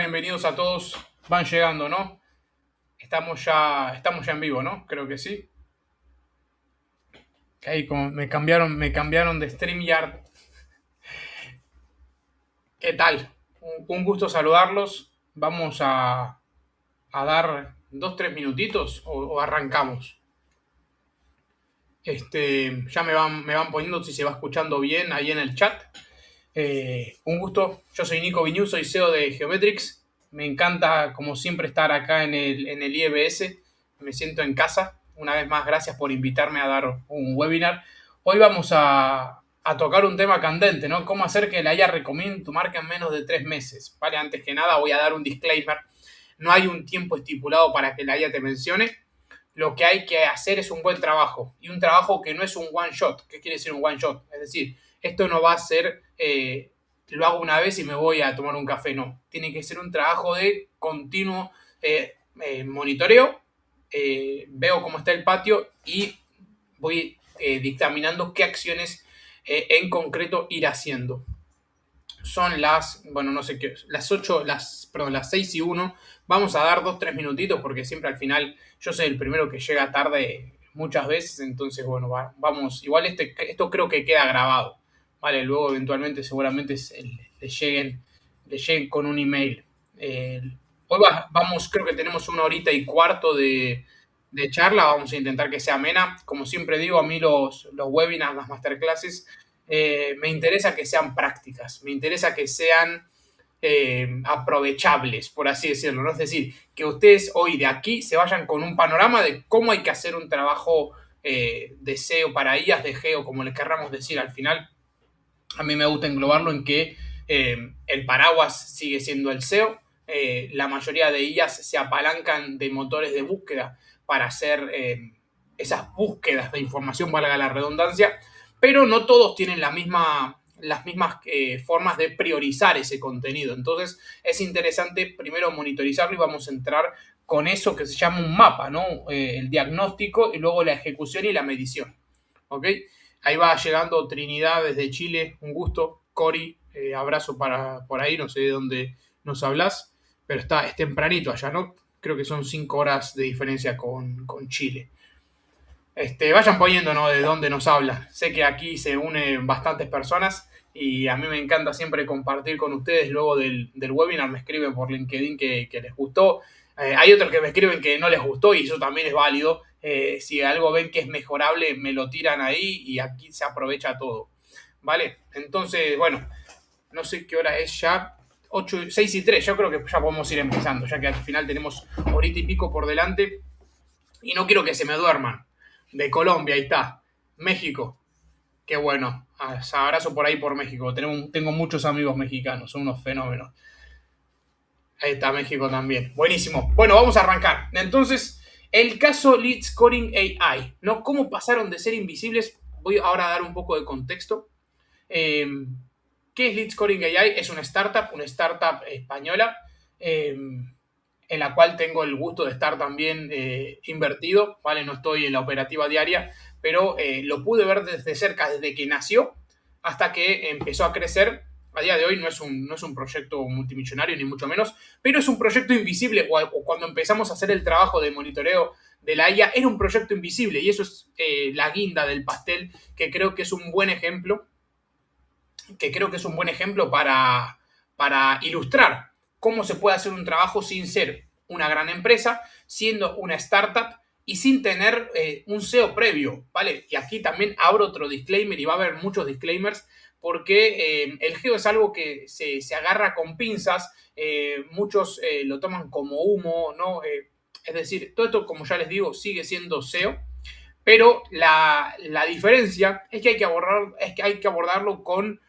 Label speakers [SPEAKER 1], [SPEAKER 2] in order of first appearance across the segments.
[SPEAKER 1] Bienvenidos a todos. Van llegando, ¿no? Estamos ya en vivo, ¿no? Creo que sí. Que ahí como me cambiaron de StreamYard. ¿Qué tal? Un gusto saludarlos. Vamos a dar 2, 3 minutitos o arrancamos. Ya me van poniendo si se va escuchando bien ahí en el chat. Un gusto. Yo soy Nico Viñú, soy CEO de Geometrix. Me encanta, como siempre, estar acá en el IEBS. Me siento en casa. Una vez más, gracias por invitarme a dar un webinar. Hoy vamos a tocar un tema candente, ¿no? Cómo hacer que la IA recomiende tu marca en menos de 3 meses. Vale, antes que nada voy a dar un disclaimer. No hay un tiempo estipulado para que la IA te mencione. Lo que hay que hacer es un buen trabajo. Y un trabajo que no es un one shot. ¿Qué quiere decir un one shot? Es decir, esto no va a ser, lo hago una vez y me voy a tomar un café, no. Tiene que ser un trabajo de continuo monitoreo, veo cómo está el patio y voy dictaminando qué acciones en concreto ir haciendo. Son no sé qué, las 6:01. Vamos a dar 2, 3 minutitos porque siempre al final yo soy el primero que llega tarde muchas veces, entonces bueno, vamos, igual esto creo que queda grabado. Vale, luego eventualmente seguramente le lleguen con un email. Eh, Hoy vamos, creo que tenemos 1 horita y cuarto de charla, vamos a intentar que sea amena. Como siempre digo, a mí los webinars, las masterclasses, me interesa que sean prácticas, me interesa que sean aprovechables, por así decirlo, ¿no? Es decir, que ustedes hoy de aquí se vayan con un panorama de cómo hay que hacer un trabajo de SEO para IAs, de GEO, como le querramos decir al final. A mí me gusta englobarlo en que el paraguas sigue siendo el SEO. La mayoría de IAs se apalancan de motores de búsqueda para hacer esas búsquedas de información, valga la redundancia, pero no todos tienen las mismas formas de priorizar ese contenido. Entonces es interesante primero monitorizarlo y vamos a entrar con eso que se llama un mapa, ¿no? El diagnóstico y luego la ejecución y la medición. ¿Ok? Ahí va llegando Trinidad desde Chile, un gusto. Cori, abrazo por ahí, no sé de dónde nos hablas, pero es tempranito allá, ¿no? Creo que son 5 horas de diferencia con Chile. Vayan poniendo, ¿no? De dónde nos hablan. Sé que aquí se unen bastantes personas y a mí me encanta siempre compartir con ustedes luego del webinar. Me escriben por LinkedIn que les gustó. Hay otros que me escriben que no les gustó y eso también es válido. Si algo ven que es mejorable, me lo tiran ahí y aquí se aprovecha todo. ¿Vale? Entonces, bueno, no sé qué hora es ya. 6:03. Yo creo que ya podemos ir empezando, ya que al final tenemos horita y pico por delante. Y no quiero que se me duerman. De Colombia, ahí está. México. Qué bueno. Abrazo por ahí por México. Tengo muchos amigos mexicanos. Son unos fenómenos. Ahí está México también. Buenísimo. Bueno, vamos a arrancar. Entonces, el caso Lead Scoring AI, ¿no? ¿Cómo pasaron de ser invisibles? Voy ahora a dar un poco de contexto. ¿Qué es Lead Scoring AI? Es una startup española, en la cual tengo el gusto de estar también invertido, ¿vale? No estoy en la operativa diaria, pero lo pude ver desde cerca, desde que nació hasta que empezó a crecer. A día de hoy no es un proyecto multimillonario, ni mucho menos, pero es un proyecto invisible. O cuando empezamos a hacer el trabajo de monitoreo de la IA, era un proyecto invisible, y eso es la guinda del pastel, que creo que es un buen ejemplo, para ilustrar cómo se puede hacer un trabajo sin ser una gran empresa, siendo una startup y sin tener un SEO previo, ¿vale? Y aquí también abro otro disclaimer, y va a haber muchos disclaimers, porque el geo es algo que se agarra con pinzas, muchos lo toman como humo, ¿no? Es decir, todo esto, como ya les digo, sigue siendo SEO, pero la diferencia es que hay que abordarlo con,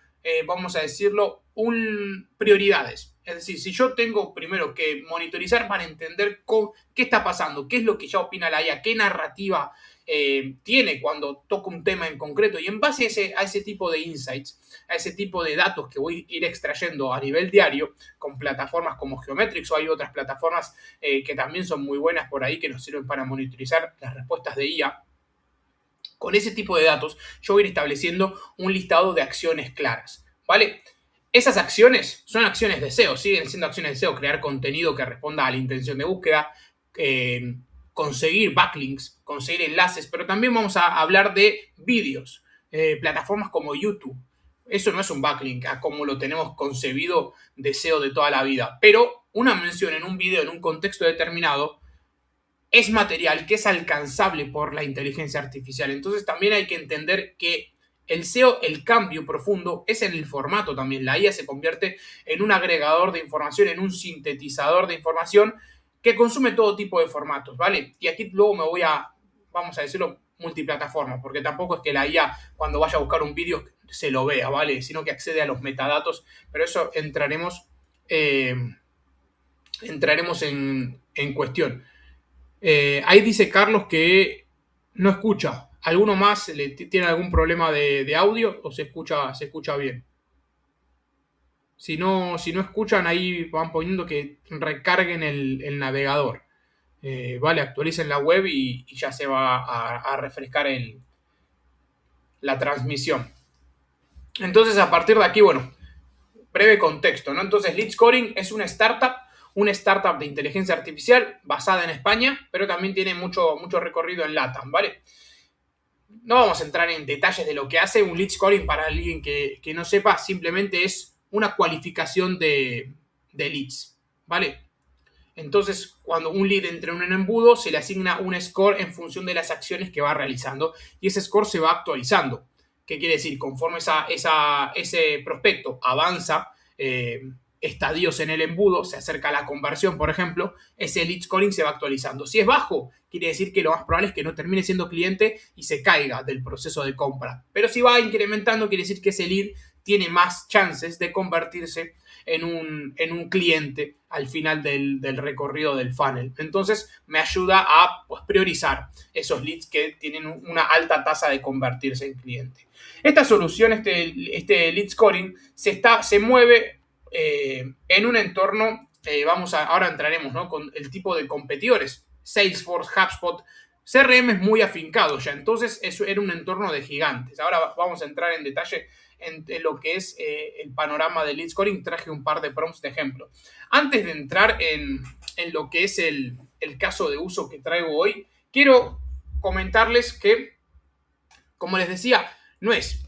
[SPEAKER 1] vamos a decirlo, prioridades. Es decir, si yo tengo primero que monitorizar para entender qué está pasando, qué es lo que ya opina la IA, qué narrativa tiene cuando toca un tema en concreto, y en base a ese tipo de insights, a ese tipo de datos que voy a ir extrayendo a nivel diario con plataformas como Geometrix, o hay otras plataformas que también son muy buenas por ahí, que nos sirven para monitorizar las respuestas de IA. Con ese tipo de datos yo voy a ir estableciendo un listado de acciones claras, ¿vale? Esas acciones son acciones de SEO, siguen siendo acciones de SEO, crear contenido que responda a la intención de búsqueda, conseguir backlinks, conseguir enlaces, pero también vamos a hablar de vídeos, plataformas como YouTube. Eso no es un backlink, como lo tenemos concebido de SEO de toda la vida, pero una mención en un video, en un contexto determinado, es material que es alcanzable por la inteligencia artificial. Entonces también hay que entender que el SEO, el cambio profundo, es en el formato también. La IA se convierte en un agregador de información, en un sintetizador de información que consume todo tipo de formatos, ¿vale? Y aquí luego vamos a decirlo, multiplataforma, porque tampoco es que la IA cuando vaya a buscar un vídeo se lo vea, ¿vale? Sino que accede a los metadatos, pero eso entraremos en cuestión. Ahí dice Carlos que no escucha. ¿Alguno más tiene algún problema de audio o se escucha bien? Si no escuchan, ahí van poniendo que recarguen el navegador. Vale, actualicen la web y ya se va a refrescar la transmisión. Entonces, a partir de aquí, bueno, breve contexto, ¿no? Entonces, Lead Scoring es una startup de inteligencia artificial basada en España, pero también tiene mucho recorrido en LATAM, ¿vale? No vamos a entrar en detalles de lo que hace un lead scoring para alguien que no sepa, simplemente es una cualificación de leads, ¿vale? Entonces, cuando un lead entra en un embudo, se le asigna un score en función de las acciones que va realizando y ese score se va actualizando. ¿Qué quiere decir? Conforme ese prospecto avanza estadios en el embudo, se acerca a la conversión, por ejemplo, ese lead scoring se va actualizando. Si es bajo, quiere decir que lo más probable es que no termine siendo cliente y se caiga del proceso de compra. Pero si va incrementando, quiere decir que ese lead tiene más chances de convertirse en un cliente al final del recorrido del funnel. Entonces me ayuda a pues, priorizar esos leads que tienen una alta tasa de convertirse en cliente. Esta solución, este lead scoring, se mueve en un entorno, ahora entraremos, ¿no?, con el tipo de competidores, Salesforce, HubSpot, CRM es muy afincado ya, entonces eso era un entorno de gigantes. Ahora vamos a entrar en detalle en lo que es el panorama del lead scoring. Traje un par de prompts de ejemplo. Antes de entrar en lo que es el caso de uso que traigo hoy, quiero comentarles que, como les decía, no es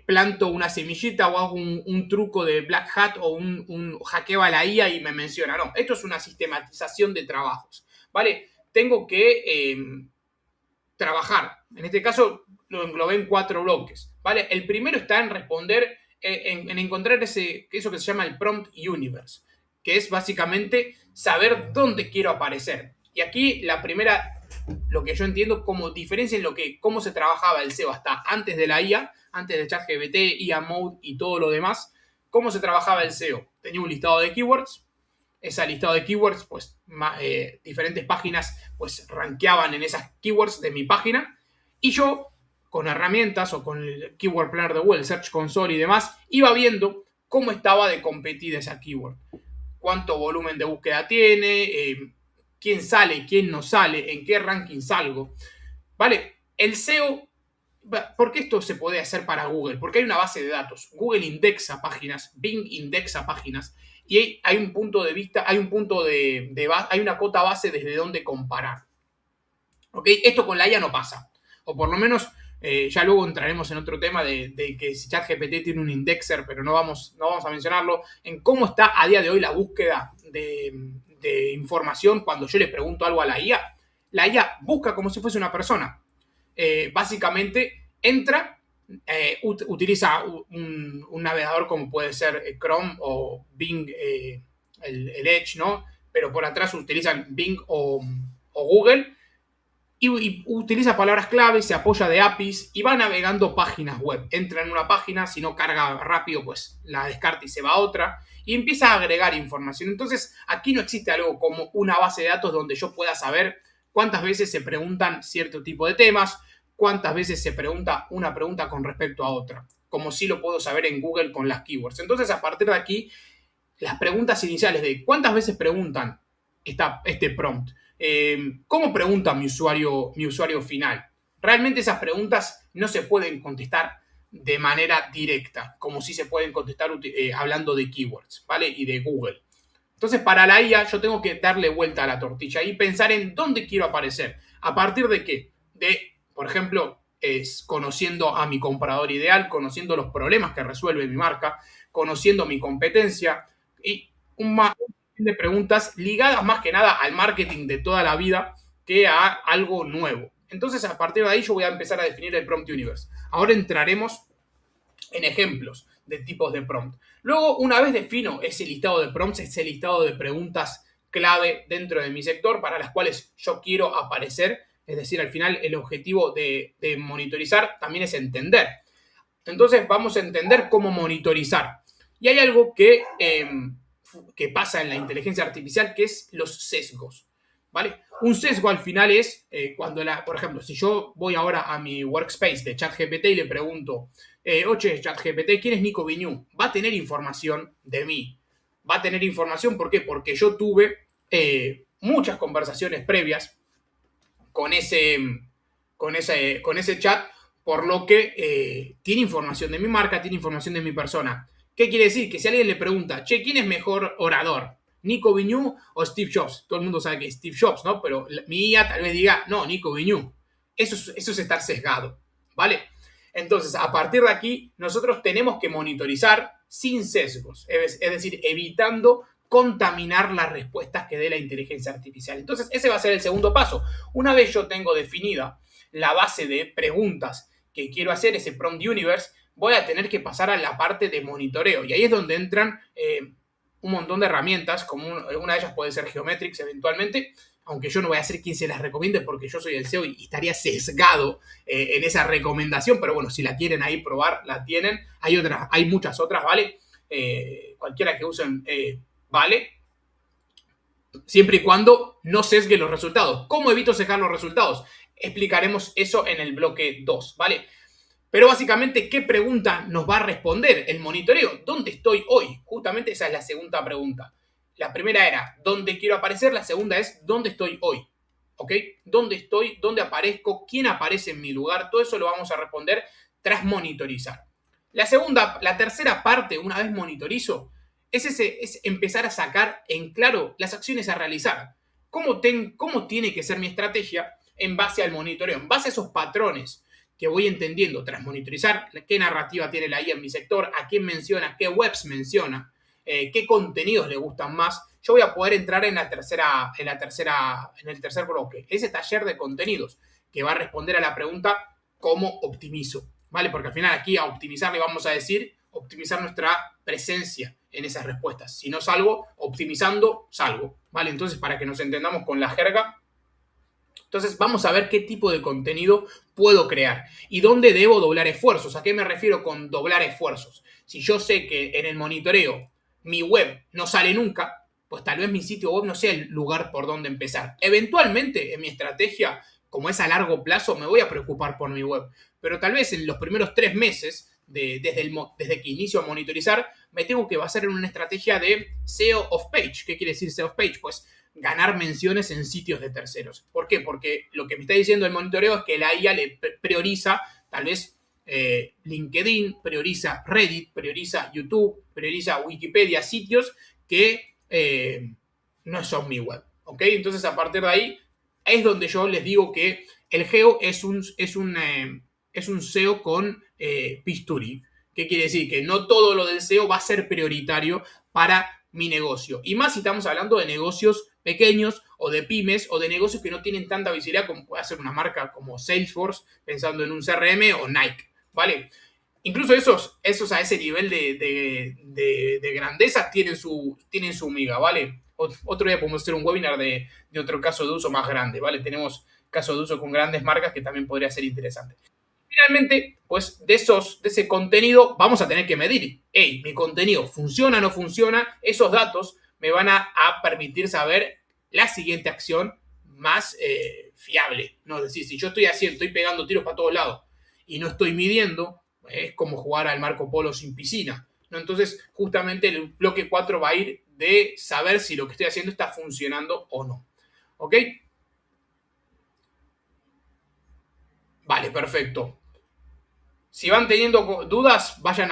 [SPEAKER 1] planto una semillita o hago un truco de Black Hat o un hackeo a la IA y me menciona. No, esto es una sistematización de trabajos, ¿vale? Tengo que trabajar. En este caso lo englobé en 4 bloques, ¿vale? El primero está en responder, en encontrar eso que se llama el prompt universe, que es básicamente saber dónde quiero aparecer. Y aquí la primera, lo que yo entiendo como diferencia en cómo se trabajaba el SEO hasta antes de la IA, antes de ChatGPT, IA Mode y todo lo demás, cómo se trabajaba el SEO. Tenía un listado de keywords. Ese listado de keywords, pues diferentes páginas pues rankeaban en esas keywords de mi página y yo con herramientas o con el Keyword Planner de Google, Search Console y demás, iba viendo cómo estaba de competida esa keyword, cuánto volumen de búsqueda tiene, quién sale, quién no sale, en qué ranking salgo, ¿vale? El SEO, ¿por qué esto se puede hacer para Google? Porque hay una base de datos. Google indexa páginas, Bing indexa páginas y hay un punto de vista, hay una cota base desde donde comparar. ¿Ok? Esto con la IA no pasa. O por lo menos, ya luego entraremos en otro tema de que si ChatGPT tiene un indexer, pero no vamos a mencionarlo, en cómo está a día de hoy la búsqueda de información cuando yo le pregunto algo a la IA. La IA busca como si fuese una persona. Básicamente entra, utiliza un navegador como puede ser Chrome o Bing, el Edge, ¿no? Pero por atrás utilizan Bing o Google y utiliza palabras clave, se apoya de APIs y va navegando páginas web. Entra en una página, si no carga rápido, pues la descarta y se va a otra y empieza a agregar información. Entonces, aquí no existe algo como una base de datos donde yo pueda saber cuántas veces se preguntan cierto tipo de temas, cuántas veces se pregunta una pregunta con respecto a otra, como sí lo puedo saber en Google con las keywords. Entonces, a partir de aquí, las preguntas iniciales de cuántas veces preguntan este prompt, cómo pregunta mi usuario final. Realmente esas preguntas no se pueden contestar de manera directa, como si se pueden contestar hablando de keywords, ¿vale? Y de Google. Entonces, para la IA, yo tengo que darle vuelta a la tortilla y pensar en dónde quiero aparecer. ¿A partir de qué? Por ejemplo, conociendo a mi comprador ideal, conociendo los problemas que resuelve mi marca, conociendo mi competencia y un de preguntas ligadas más que nada al marketing de toda la vida que a algo nuevo. Entonces, a partir de ahí, yo voy a empezar a definir el Prompt Universe. Ahora entraremos en ejemplos de tipos de prompt. Luego, una vez defino ese listado de prompts, ese listado de preguntas clave dentro de mi sector para las cuales yo quiero aparecer, es decir, al final el objetivo de monitorizar también es entender. Entonces vamos a entender cómo monitorizar. Y hay algo que pasa en la inteligencia artificial que es los sesgos. ¿Vale? Un sesgo al final es cuando, por ejemplo, si yo voy ahora a mi workspace de ChatGPT y le pregunto, oye, ChatGPT, ¿quién es Nico Viñú? Va a tener información de mí. Va a tener información, ¿por qué? Porque yo tuve muchas conversaciones previas con ese chat, por lo que tiene información de mi marca, tiene información de mi persona. ¿Qué quiere decir? Que si alguien le pregunta, che, ¿quién es mejor orador? ¿Nico Viñú o Steve Jobs? Todo el mundo sabe que es Steve Jobs, ¿no? Pero mi IA tal vez diga, no, Nico Viñú. Eso es estar sesgado, ¿vale? Entonces, a partir de aquí, nosotros tenemos que monitorizar sin sesgos, es decir, evitando contaminar las respuestas que dé la inteligencia artificial. Entonces, ese va a ser el segundo paso. Una vez yo tengo definida la base de preguntas que quiero hacer, ese Prompt Universe, voy a tener que pasar a la parte de monitoreo. Y ahí es donde entran un montón de herramientas, como una de ellas puede ser Geometrix eventualmente, aunque yo no voy a ser quien se las recomiende porque yo soy el CEO y estaría sesgado en esa recomendación, pero bueno, si la quieren ahí probar, la tienen. Hay muchas otras, ¿vale? Cualquiera que usen vale, siempre y cuando no sesgue los resultados. ¿Cómo evito sesgar los resultados? Explicaremos eso en el bloque 2, ¿vale? Pero básicamente, ¿qué pregunta nos va a responder el monitoreo? ¿Dónde estoy hoy? Justamente esa es la segunda pregunta. La primera era, ¿dónde quiero aparecer? La segunda es, ¿dónde estoy hoy? ¿Ok? ¿Dónde estoy? ¿Dónde aparezco? ¿Quién aparece en mi lugar? Todo eso lo vamos a responder tras monitorizar. La tercera parte, una vez monitorizo, es empezar a sacar en claro las acciones a realizar. ¿Cómo tiene que ser mi estrategia en base al monitoreo? En base a esos patrones que voy entendiendo tras monitorizar qué narrativa tiene la IA en mi sector, a quién menciona, qué webs menciona, qué contenidos le gustan más, yo voy a poder entrar en el tercer bloque, ese taller de contenidos que va a responder a la pregunta ¿cómo optimizo? ¿Vale? Porque al final aquí a optimizar le vamos a decir optimizar nuestra presencia en esas respuestas. Si no salgo, optimizando, salgo. ¿Vale? Entonces, para que nos entendamos con la jerga, entonces vamos a ver qué tipo de contenido puedo crear y dónde debo doblar esfuerzos. ¿A qué me refiero con doblar esfuerzos? Si yo sé que en el monitoreo mi web no sale nunca, pues tal vez mi sitio web no sea el lugar por donde empezar. Eventualmente en mi estrategia, como es a largo plazo, me voy a preocupar por mi web. Pero tal vez en los primeros 3 meses, desde que inicio a monitorizar, me tengo que basar en una estrategia de SEO of page. ¿Qué quiere decir SEO of page? Pues ganar menciones en sitios de terceros. ¿Por qué? Porque lo que me está diciendo el monitoreo es que la IA le prioriza tal vez LinkedIn, prioriza Reddit, prioriza YouTube, prioriza Wikipedia, sitios que no son mi web. ¿Ok? Entonces a partir de ahí es donde yo les digo que el geo es un SEO con bisturi. ¿Qué quiere decir? Que no todo lo del SEO va a ser prioritario para mi negocio. Y más si estamos hablando de negocios pequeños o de pymes o de negocios que no tienen tanta visibilidad como puede ser una marca como Salesforce, pensando en un CRM o Nike, ¿vale? Incluso esos a ese nivel de grandeza tienen su miga, ¿vale? Otro día podemos hacer un webinar de otro caso de uso más grande, ¿vale? Tenemos casos de uso con grandes marcas que también podría ser interesante. Finalmente, pues de ese contenido vamos a tener que medir. Hey, mi contenido funciona o no funciona. Esos datos me van a permitir saber la siguiente acción más fiable. ¿No? Es decir, si yo estoy pegando tiros para todos lados y no estoy midiendo, es como jugar al Marco Polo sin piscina. ¿No? Entonces, justamente el bloque 4 va a ir de saber si lo que estoy haciendo está funcionando o no. ¿Ok? Vale, perfecto. Si van teniendo dudas, vayan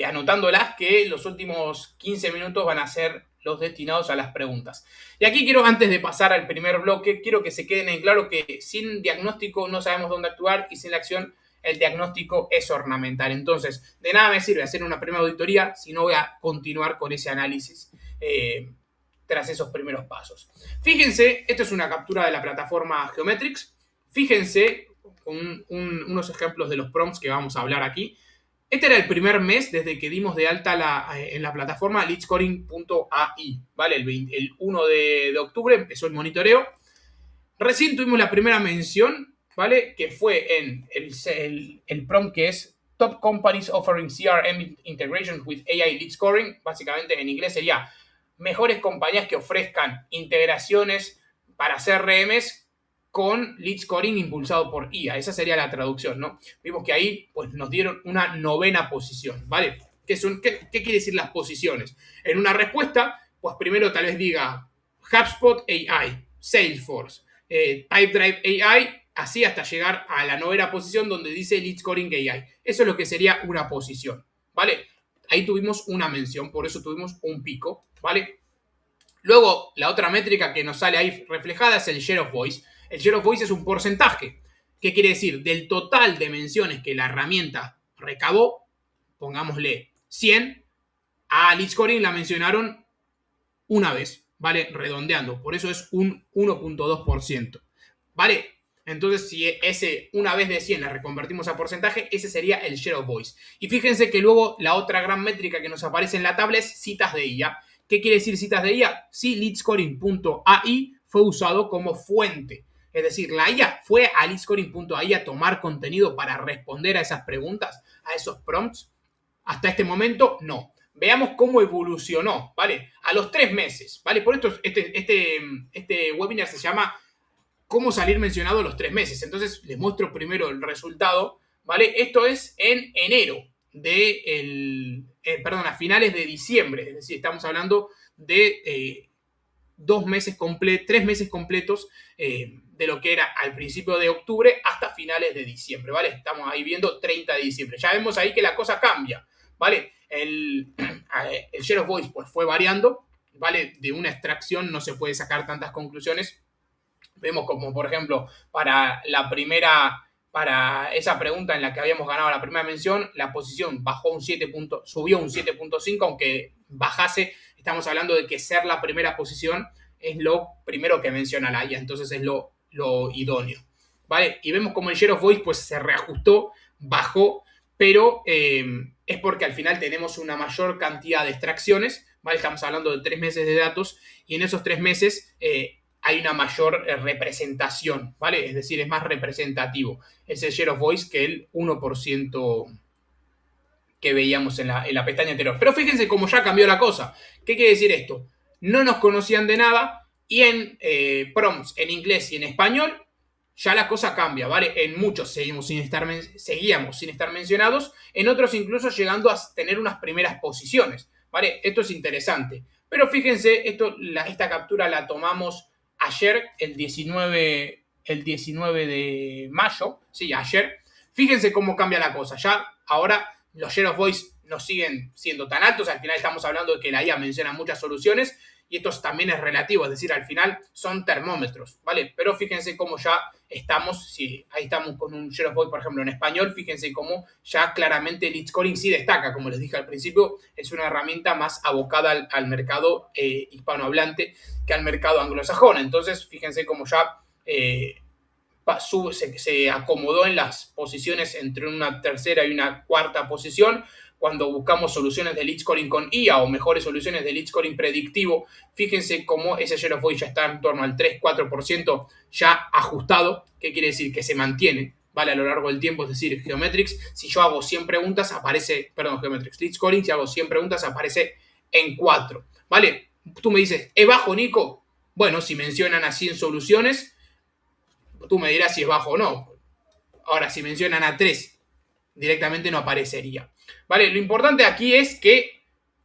[SPEAKER 1] anotándolas, que los últimos 15 minutos van a ser los destinados a las preguntas. Y aquí quiero, antes de pasar al primer bloque, quiero que se queden en claro que sin diagnóstico no sabemos dónde actuar y sin la acción el diagnóstico es ornamental. Entonces, de nada me sirve hacer una primera auditoría si no voy a continuar con ese análisis tras esos primeros pasos. Fíjense, esto es una captura de la plataforma Geometrics. Fíjense unos ejemplos de los prompts que vamos a hablar aquí. Este era el primer mes desde que dimos de alta en la plataforma leadscoring.ai, ¿vale? El 1 de octubre empezó el monitoreo. Recién tuvimos la primera mención, ¿vale? Que fue en el prompt que es Top Companies Offering CRM Integration with AI Lead Scoring. Básicamente en inglés sería mejores compañías que ofrezcan integraciones para CRMs con lead scoring impulsado por IA. Esa sería la traducción, ¿no? Vimos que ahí pues, nos dieron una 9ª posición, ¿vale? ¿Qué quiere decir las posiciones? En una respuesta, pues primero tal vez diga HubSpot AI, Salesforce, Pipedrive AI, así hasta llegar a la 9ª posición donde dice lead scoring AI. Eso es lo que sería una posición, ¿vale? Ahí tuvimos una mención, por eso tuvimos un pico, ¿vale? Luego, la otra métrica que nos sale ahí reflejada es el share of voice. El share of voice es un porcentaje. ¿Qué quiere decir? Del total de menciones que la herramienta recabó, pongámosle 100, a lead scoring la mencionaron una vez, ¿vale? Redondeando. Por eso es un 1.2%, ¿vale? Entonces, si ese una vez de 100 la reconvertimos a porcentaje, ese sería el share of voice. Y fíjense que luego la otra gran métrica que nos aparece en la tabla es citas de IA. ¿Qué quiere decir citas de IA? Si leadscoring.ai fue usado como fuente. Es decir, la IA fue a leadscoring.ai a tomar contenido para responder a esas preguntas, a esos prompts. Hasta este momento, no. Veamos cómo evolucionó, ¿vale? A los 3 meses, ¿vale? Por esto este webinar se llama ¿Cómo salir mencionado a los 3 meses? Entonces, les muestro primero el resultado, ¿vale? Esto es en enero a finales de diciembre. Es decir, estamos hablando de 3 meses completos de lo que era al principio de octubre hasta finales de diciembre, ¿vale? Estamos ahí viendo 30 de diciembre. Ya vemos ahí que la cosa cambia, ¿vale? El share of voice pues, fue variando, ¿vale? De una extracción no se puede sacar tantas conclusiones. Vemos como, por ejemplo, para esa pregunta en la que habíamos ganado la primera mención, la posición subió un 7.5, aunque bajase, estamos hablando de que ser la primera posición es lo primero que menciona la IA, entonces es lo idóneo, ¿vale? Y vemos como el share of voice pues se reajustó, bajó, pero es porque al final tenemos una mayor cantidad de extracciones, ¿vale? Estamos hablando de 3 meses de datos y en esos 3 meses hay una mayor representación, ¿vale? Es decir, es más representativo ese share of voice que el 1% que veíamos en la pestaña anterior. Pero fíjense cómo ya cambió la cosa. ¿Qué quiere decir esto? No nos conocían de nada y en prompts en inglés y en español ya la cosa cambia, ¿vale? En muchos seguíamos sin estar mencionados, en otros incluso llegando a tener unas primeras posiciones, ¿vale? Esto es interesante. Pero fíjense, esta captura la tomamos ayer, el 19 de mayo, sí, ayer. Fíjense cómo cambia la cosa. Ya ahora los share of voice no siguen siendo tan altos. Al final estamos hablando de que la IA menciona muchas soluciones y esto también es relativo, es decir, al final son termómetros, ¿vale? Pero fíjense cómo ya estamos, ahí estamos con un share of voice, por ejemplo, en español, fíjense cómo ya claramente el lead scoring sí destaca, como les dije al principio, es una herramienta más abocada al mercado hispanohablante que al mercado anglosajón. Entonces, fíjense cómo ya se acomodó en las posiciones entre una tercera y una cuarta posición. Cuando buscamos soluciones de lead scoring con IA o mejores soluciones de lead scoring predictivo, fíjense cómo ese share of voice ya está en torno al 3-4% ya ajustado. ¿Qué quiere decir? Que se mantiene, ¿vale? A lo largo del tiempo, es decir, Geometrics, si yo hago 100 preguntas, Geometrics, lead scoring, si hago 100 preguntas, aparece en 4, ¿vale? Tú me dices, ¿es bajo, Nico? Bueno, si mencionan a 100 soluciones, tú me dirás si es bajo o no. Ahora, si mencionan a 3, directamente no aparecería. ¿Vale? Lo importante aquí es que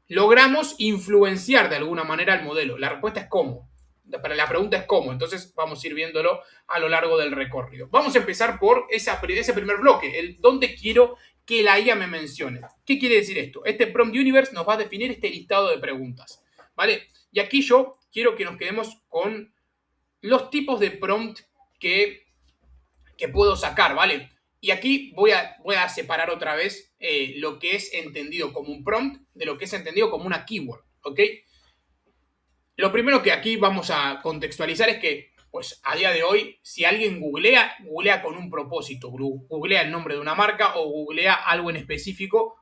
[SPEAKER 1] logramos influenciar de alguna manera el modelo. La respuesta es cómo. Pero la pregunta es cómo, entonces vamos a ir viéndolo a lo largo del recorrido. Vamos a empezar por ese primer bloque, el dónde quiero que la IA me mencione. ¿Qué quiere decir esto? Este Prompt Universe nos va a definir este listado de preguntas, ¿vale? Y aquí yo quiero que nos quedemos con los tipos de prompt que puedo sacar, ¿vale? Y aquí voy a separar otra vez lo que es entendido como un prompt de lo que es entendido como una keyword, ¿ok? Lo primero que aquí vamos a contextualizar es que, pues a día de hoy, si alguien googlea con un propósito, googlea el nombre de una marca o googlea algo en específico,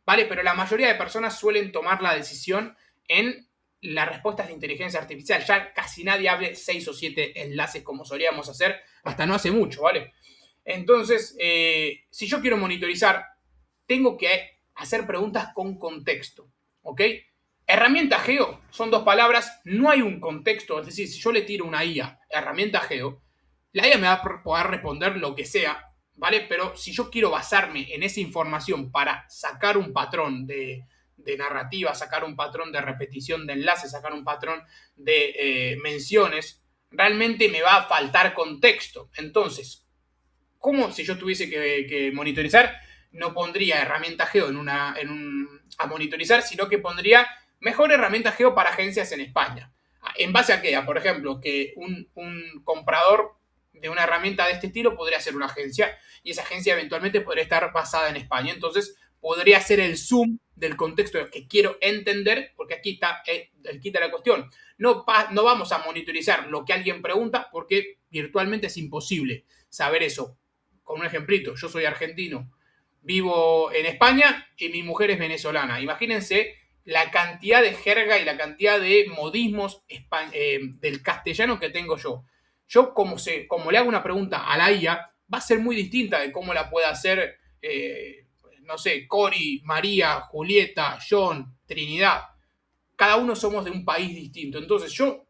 [SPEAKER 1] ¿vale? Pero la mayoría de personas suelen tomar la decisión en las respuestas de inteligencia artificial. Ya casi nadie abre 6 o 7 enlaces como solíamos hacer hasta no hace mucho, ¿vale? Entonces, si yo quiero monitorizar, tengo que hacer preguntas con contexto, ¿ok? Herramienta geo son dos palabras, no hay un contexto, es decir, si yo le tiro una IA, herramienta geo, la IA me va a poder responder lo que sea, ¿vale? Pero si yo quiero basarme en esa información para sacar un patrón de narrativa, sacar un patrón de repetición de enlaces, sacar un patrón de menciones, realmente me va a faltar contexto. Entonces, ¿cómo si yo tuviese que monitorizar? No pondría herramienta geo a monitorizar, sino que pondría mejor herramienta geo para agencias en España. ¿En base a qué? Por ejemplo, que un comprador de una herramienta de este estilo podría ser una agencia y esa agencia eventualmente podría estar basada en España. Entonces, podría ser el zoom del contexto que quiero entender, porque aquí está el kit de la cuestión. No vamos a monitorizar lo que alguien pregunta porque virtualmente es imposible saber eso. Con un ejemplito, yo soy argentino, vivo en España y mi mujer es venezolana. Imagínense la cantidad de jerga y la cantidad de modismos del castellano que tengo yo. Yo, como le hago una pregunta a la IA, va a ser muy distinta de cómo la pueda hacer, no sé, Cori, María, Julieta, John, Trinidad. Cada uno somos de un país distinto. Entonces yo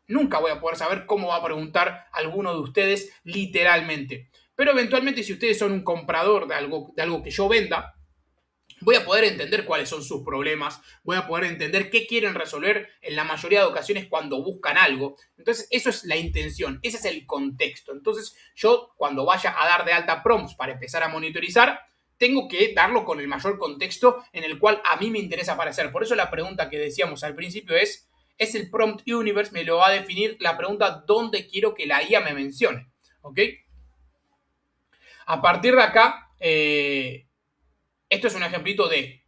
[SPEAKER 1] nunca voy a poder saber cómo va a preguntar alguno de ustedes literalmente. Pero eventualmente, si ustedes son un comprador de algo que yo venda, voy a poder entender cuáles son sus problemas, voy a poder entender qué quieren resolver en la mayoría de ocasiones cuando buscan algo. Entonces, eso es la intención, ese es el contexto. Entonces, yo cuando vaya a dar de alta prompts para empezar a monitorizar, tengo que darlo con el mayor contexto en el cual a mí me interesa aparecer. Por eso la pregunta que decíamos al principio es el Prompt Universe, me lo va a definir la pregunta dónde quiero que la IA me mencione. ¿Ok? A partir de acá, esto es un ejemplito de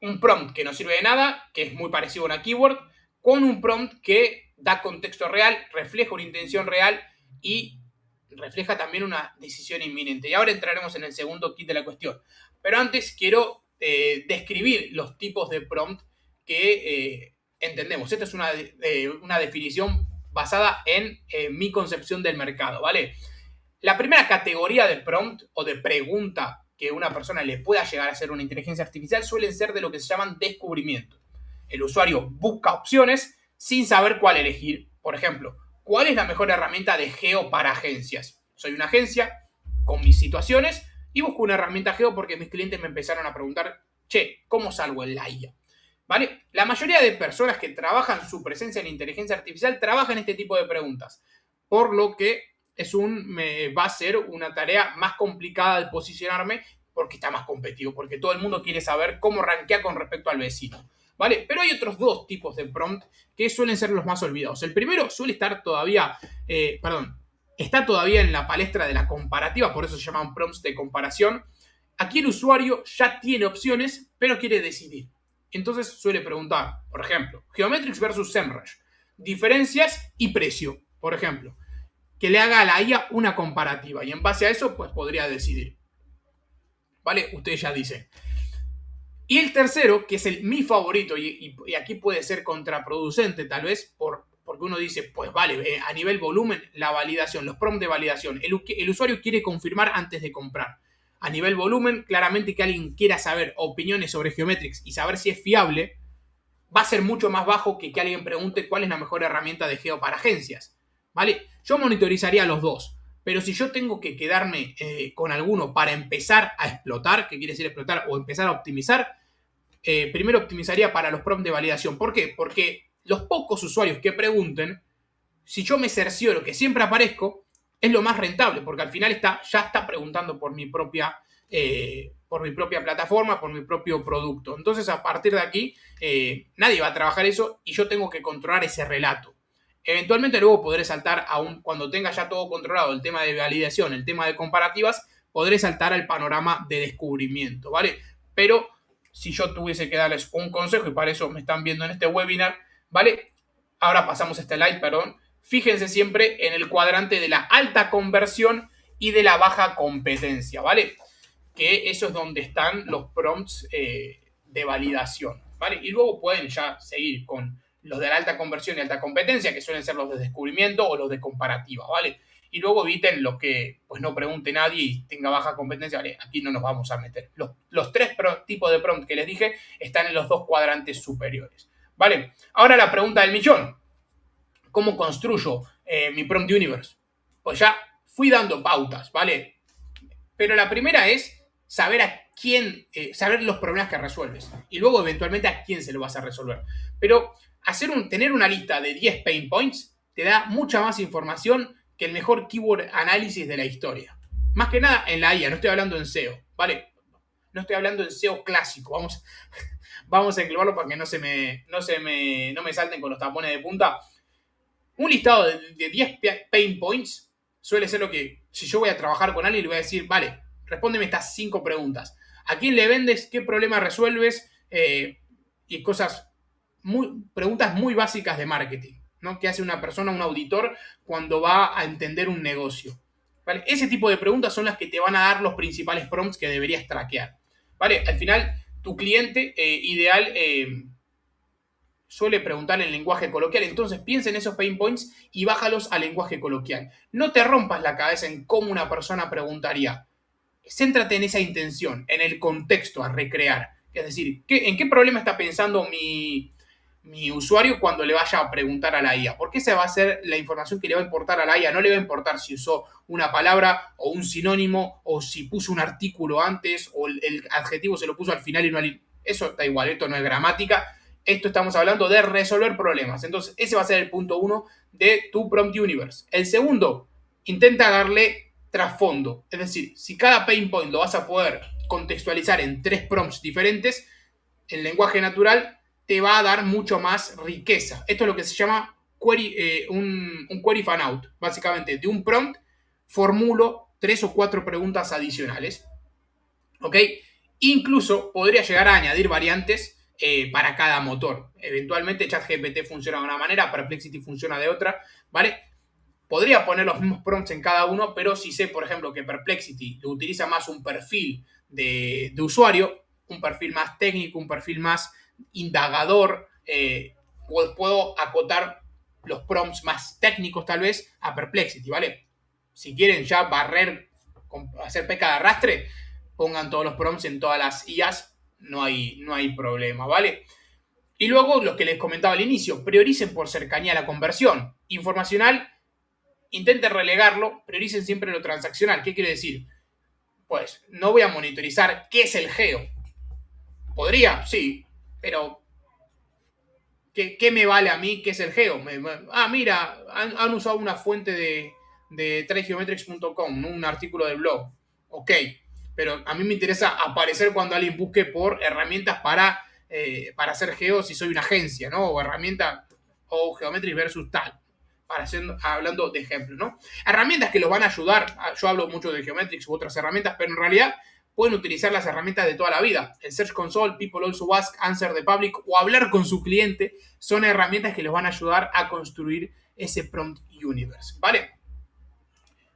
[SPEAKER 1] un prompt que no sirve de nada, que es muy parecido a una keyword, con un prompt que da contexto real, refleja una intención real y refleja también una decisión inminente. Y ahora entraremos en el segundo kit de la cuestión. Pero antes quiero describir los tipos de prompt que entendemos. Esta es una definición basada en mi concepción del mercado, ¿vale? La primera categoría de prompt o de pregunta que una persona le pueda llegar a hacer una inteligencia artificial suelen ser de lo que se llaman descubrimiento. El usuario busca opciones sin saber cuál elegir. Por ejemplo, ¿cuál es la mejor herramienta de geo para agencias? Soy una agencia con mis situaciones y busco una herramienta geo porque mis clientes me empezaron a preguntar, che, ¿cómo salgo en la IA? ¿Vale? La mayoría de personas que trabajan su presencia en inteligencia artificial trabajan este tipo de preguntas, por lo que va a ser una tarea más complicada de posicionarme porque está más competitivo, porque todo el mundo quiere saber cómo rankea con respecto al vecino, ¿vale? Pero hay otros dos tipos de prompt que suelen ser los más olvidados. El primero suele estar todavía, está todavía en la palestra de la comparativa, por eso se llaman prompts de comparación. Aquí el usuario ya tiene opciones, pero quiere decidir. Entonces suele preguntar, por ejemplo, Geometrix versus SEMrush, diferencias y precio, por ejemplo, que le haga a la IA una comparativa y en base a eso pues podría decidir. ¿Vale? Ustedes ya dicen. Y el tercero, que es mi favorito y aquí puede ser contraproducente tal vez porque uno dice, pues vale, a nivel volumen, la validación, los prompts de validación, el usuario quiere confirmar antes de comprar. A nivel volumen, claramente que alguien quiera saber opiniones sobre Geometrix y saber si es fiable, va a ser mucho más bajo que alguien pregunte cuál es la mejor herramienta de geo para agencias. ¿Vale? Yo monitorizaría los dos, pero si yo tengo que quedarme con alguno para empezar a explotar, ¿qué quiere decir explotar? O empezar a optimizar, primero optimizaría para los prompts de validación. ¿Por qué? Porque los pocos usuarios que pregunten si yo me cercioro que siempre aparezco, es lo más rentable, porque al final ya está preguntando por mi propia plataforma, por mi propio producto. Entonces, a partir de aquí, nadie va a trabajar eso y yo tengo que controlar ese relato. Eventualmente luego podré saltar, cuando tenga ya todo controlado, el tema de validación, el tema de comparativas, podré saltar al panorama de descubrimiento, ¿vale? Pero si yo tuviese que darles un consejo, y para eso me están viendo en este webinar, ¿vale? Ahora pasamos a este slide, perdón. Fíjense siempre en el cuadrante de la alta conversión y de la baja competencia, ¿vale? Que eso es donde están los prompts de validación, ¿vale? Y luego pueden ya seguir con los de la alta conversión y alta competencia, que suelen ser los de descubrimiento o los de comparativa, ¿vale? Y luego eviten los que pues no pregunte nadie y tenga baja competencia, ¿vale? Aquí no nos vamos a meter. Los tres tipos de prompt que les dije están en los dos cuadrantes superiores, ¿vale? Ahora la pregunta del millón. ¿Cómo construyo mi prompt universe? Pues ya fui dando pautas, ¿vale? Pero la primera es saber a quién, saber los problemas que resuelves. Y luego, eventualmente, a quién se lo vas a resolver. Pero tener una lista de 10 pain points te da mucha más información que el mejor keyword análisis de la historia. Más que nada en la IA, no estoy hablando en SEO, ¿vale? No estoy hablando en SEO clásico. Vamos a englobarlo para que no me salten con los tapones de punta. Un listado de 10 pain points suele ser lo que, si yo voy a trabajar con alguien, le voy a decir, vale, respóndeme estas 5 preguntas. ¿A quién le vendes? ¿Qué problema resuelves? Y preguntas muy básicas de marketing, ¿no? ¿Qué hace una persona, un auditor, cuando va a entender un negocio? ¿Vale? Ese tipo de preguntas son las que te van a dar los principales prompts que deberías traquear. ¿Vale? Al final, tu cliente ideal suele preguntar en lenguaje coloquial, entonces piensa en esos pain points y bájalos al lenguaje coloquial. No te rompas la cabeza en cómo una persona preguntaría. Céntrate en esa intención, en el contexto a recrear. Es decir, ¿en qué problema está pensando mi usuario cuando le vaya a preguntar a la IA? Porque esa va a ser la información que le va a importar a la IA. No le va a importar si usó una palabra o un sinónimo o si puso un artículo antes o el adjetivo se lo puso al final y no al... Eso da igual, esto no es gramática. Esto estamos hablando de resolver problemas. Entonces, ese va a ser el punto 1 de tu Prompt Universe. El segundo, intenta darle trasfondo. Es decir, si cada pain point lo vas a poder contextualizar en 3 prompts diferentes, el lenguaje natural te va a dar mucho más riqueza. Esto es lo que se llama un query fan out. Básicamente, de un prompt formulo 3 o 4 preguntas adicionales. ¿Ok? Incluso podría llegar a añadir variantes para cada motor. Eventualmente ChatGPT funciona de una manera, Perplexity funciona de otra, ¿vale? Podría poner los mismos prompts en cada uno, pero si sé, por ejemplo, que Perplexity utiliza más un perfil de usuario, un perfil más técnico, un perfil más indagador, puedo acotar los prompts más técnicos tal vez a Perplexity, ¿vale? Si quieren ya hacer pesca de arrastre, pongan todos los prompts en todas las IAs, no hay problema, ¿vale? Y luego, lo que les comentaba al inicio, prioricen por cercanía a la conversión. Informacional, intenten relegarlo, prioricen siempre lo transaccional. ¿Qué quiere decir? Pues no voy a monitorizar qué es el geo. ¿Podría? Sí, pero ¿qué me vale a mí qué es el geo? Mira, han usado una fuente de trygeometrics.com, ¿no? Un artículo del blog. Ok, pero a mí me interesa aparecer cuando alguien busque por herramientas para hacer geo si soy una agencia, ¿no? O herramienta o Geometrics versus tal. Hablando de ejemplos, ¿no? Herramientas que los van a ayudar. Yo hablo mucho de Geometrics u otras herramientas, pero en realidad pueden utilizar las herramientas de toda la vida. El Search Console, People Also Ask, Answer the Public o hablar con su cliente son herramientas que les van a ayudar a construir ese prompt universe, ¿vale?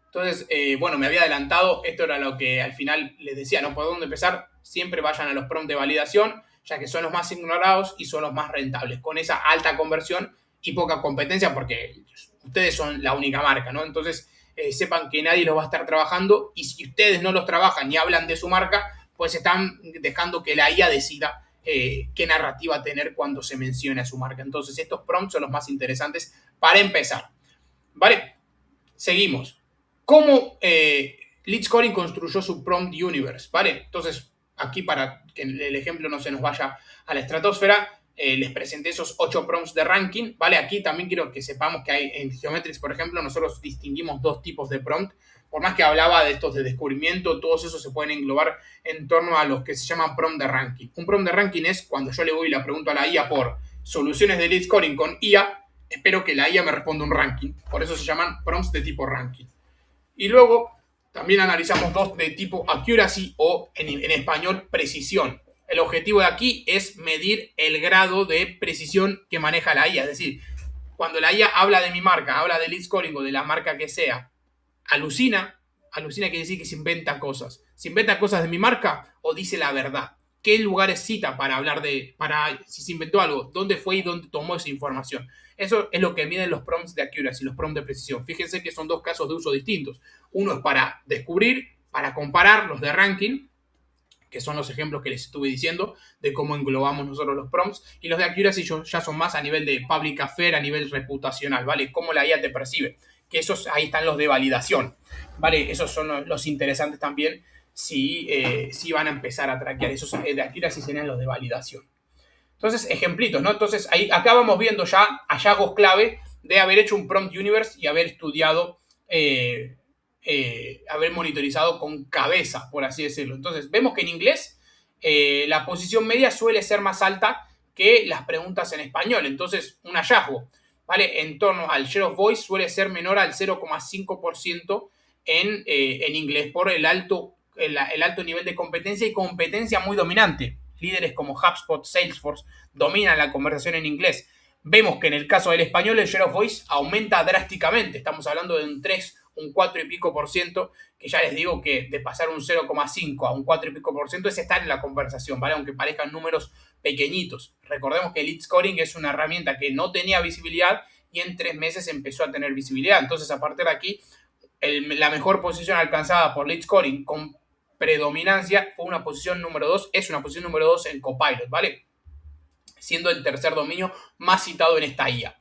[SPEAKER 1] Entonces, bueno, me había adelantado, esto era lo que al final les decía, ¿no? ¿Por dónde empezar? Siempre vayan a los prompts de validación, ya que son los más ignorados y son los más rentables, con esa alta conversión y poca competencia, porque ustedes son la única marca, ¿no? Entonces, sepan que nadie los va a estar trabajando y si ustedes no los trabajan y hablan de su marca, pues están dejando que la IA decida qué narrativa tener cuando se mencione a su marca. Entonces, estos prompts son los más interesantes para empezar, ¿vale? Seguimos. ¿Cómo Lead Scoring construyó su Prompt Universe? ¿Vale? Entonces, aquí para que el ejemplo no se nos vaya a la estratosfera, les presenté esos 8 prompts de ranking, ¿vale? Aquí también quiero que sepamos que hay en Geometrics, por ejemplo, nosotros distinguimos 2 tipos de prompt. Por más que hablaba de estos de descubrimiento, todos esos se pueden englobar en torno a los que se llaman prompt de ranking. Un prompt de ranking es cuando yo le voy y le pregunto a la IA por soluciones de lead scoring con IA, espero que la IA me responda un ranking. Por eso se llaman prompts de tipo ranking. Y luego también analizamos 2 de tipo accuracy o en español precisión. El objetivo de aquí es medir el grado de precisión que maneja la IA. Es decir, cuando la IA habla de mi marca, habla de lead scoring o de la marca que sea, alucina quiere decir que se inventa cosas. ¿Se inventa cosas de mi marca o dice la verdad? ¿Qué lugares cita para hablar si se inventó algo? ¿Dónde fue y dónde tomó esa información? Eso es lo que miden los prompts de accuracy, los prompts de precisión. Fíjense que son 2 casos de uso distintos. Uno es para descubrir, para comparar los de ranking, que son los ejemplos que les estuve diciendo de cómo englobamos nosotros los prompts, y los de accuracy ya son más a nivel de public affair, a nivel reputacional, ¿vale? Cómo la IA te percibe, que esos ahí están los de validación, ¿vale? Esos son los interesantes también si van a empezar a traquear, esos de accuracy serían los de validación. Entonces, ejemplitos, ¿no? Entonces, acá vamos viendo ya hallazgos clave de haber hecho un prompt universe y haber estudiado haber monitorizado con cabeza, por así decirlo. Entonces, vemos que en inglés la posición media suele ser más alta que las preguntas en español. Entonces, un hallazgo, ¿vale? En torno al share of voice suele ser menor al 0,5% en inglés por el alto nivel de competencia y competencia muy dominante. Líderes como HubSpot, Salesforce dominan la conversación en inglés. Vemos que en el caso del español el share of voice aumenta drásticamente. Estamos hablando de un 3, un 4 y pico por ciento, que ya les digo que de pasar un 0,5 a un 4 y pico por ciento es estar en la conversación, ¿vale? Aunque parezcan números pequeñitos. Recordemos que el lead scoring es una herramienta que no tenía visibilidad y en 3 meses empezó a tener visibilidad. Entonces, a partir de aquí, la mejor posición alcanzada por lead scoring con predominancia fue una posición número 2, es una posición número 2 en Copilot, ¿vale? Siendo el tercer dominio más citado en esta IA.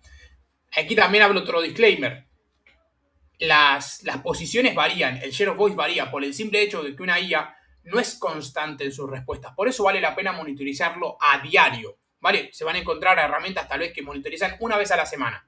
[SPEAKER 1] Aquí también hablo otro disclaimer. Las posiciones varían, el share of voice varía por el simple hecho de que una IA no es constante en sus respuestas. Por eso vale la pena monitorizarlo a diario, ¿vale? Se van a encontrar herramientas tal vez que monitorizan una vez a la semana.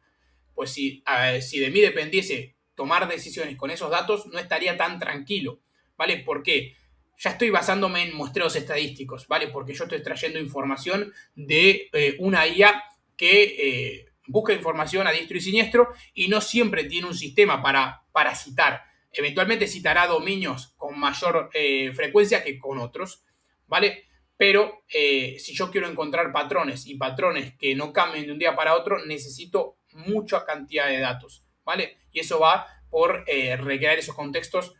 [SPEAKER 1] Pues si de mí dependiese tomar decisiones con esos datos, no estaría tan tranquilo, ¿vale? ¿Por qué? Ya estoy basándome en muestreos estadísticos, ¿vale? Porque yo estoy trayendo información de una IA que busca información a diestro y siniestro y no siempre tiene un sistema para citar. Eventualmente citará dominios con mayor frecuencia que con otros, ¿vale? Pero si yo quiero encontrar patrones y patrones que no cambien de un día para otro, necesito mucha cantidad de datos, ¿vale? Y eso va por recrear esos contextos,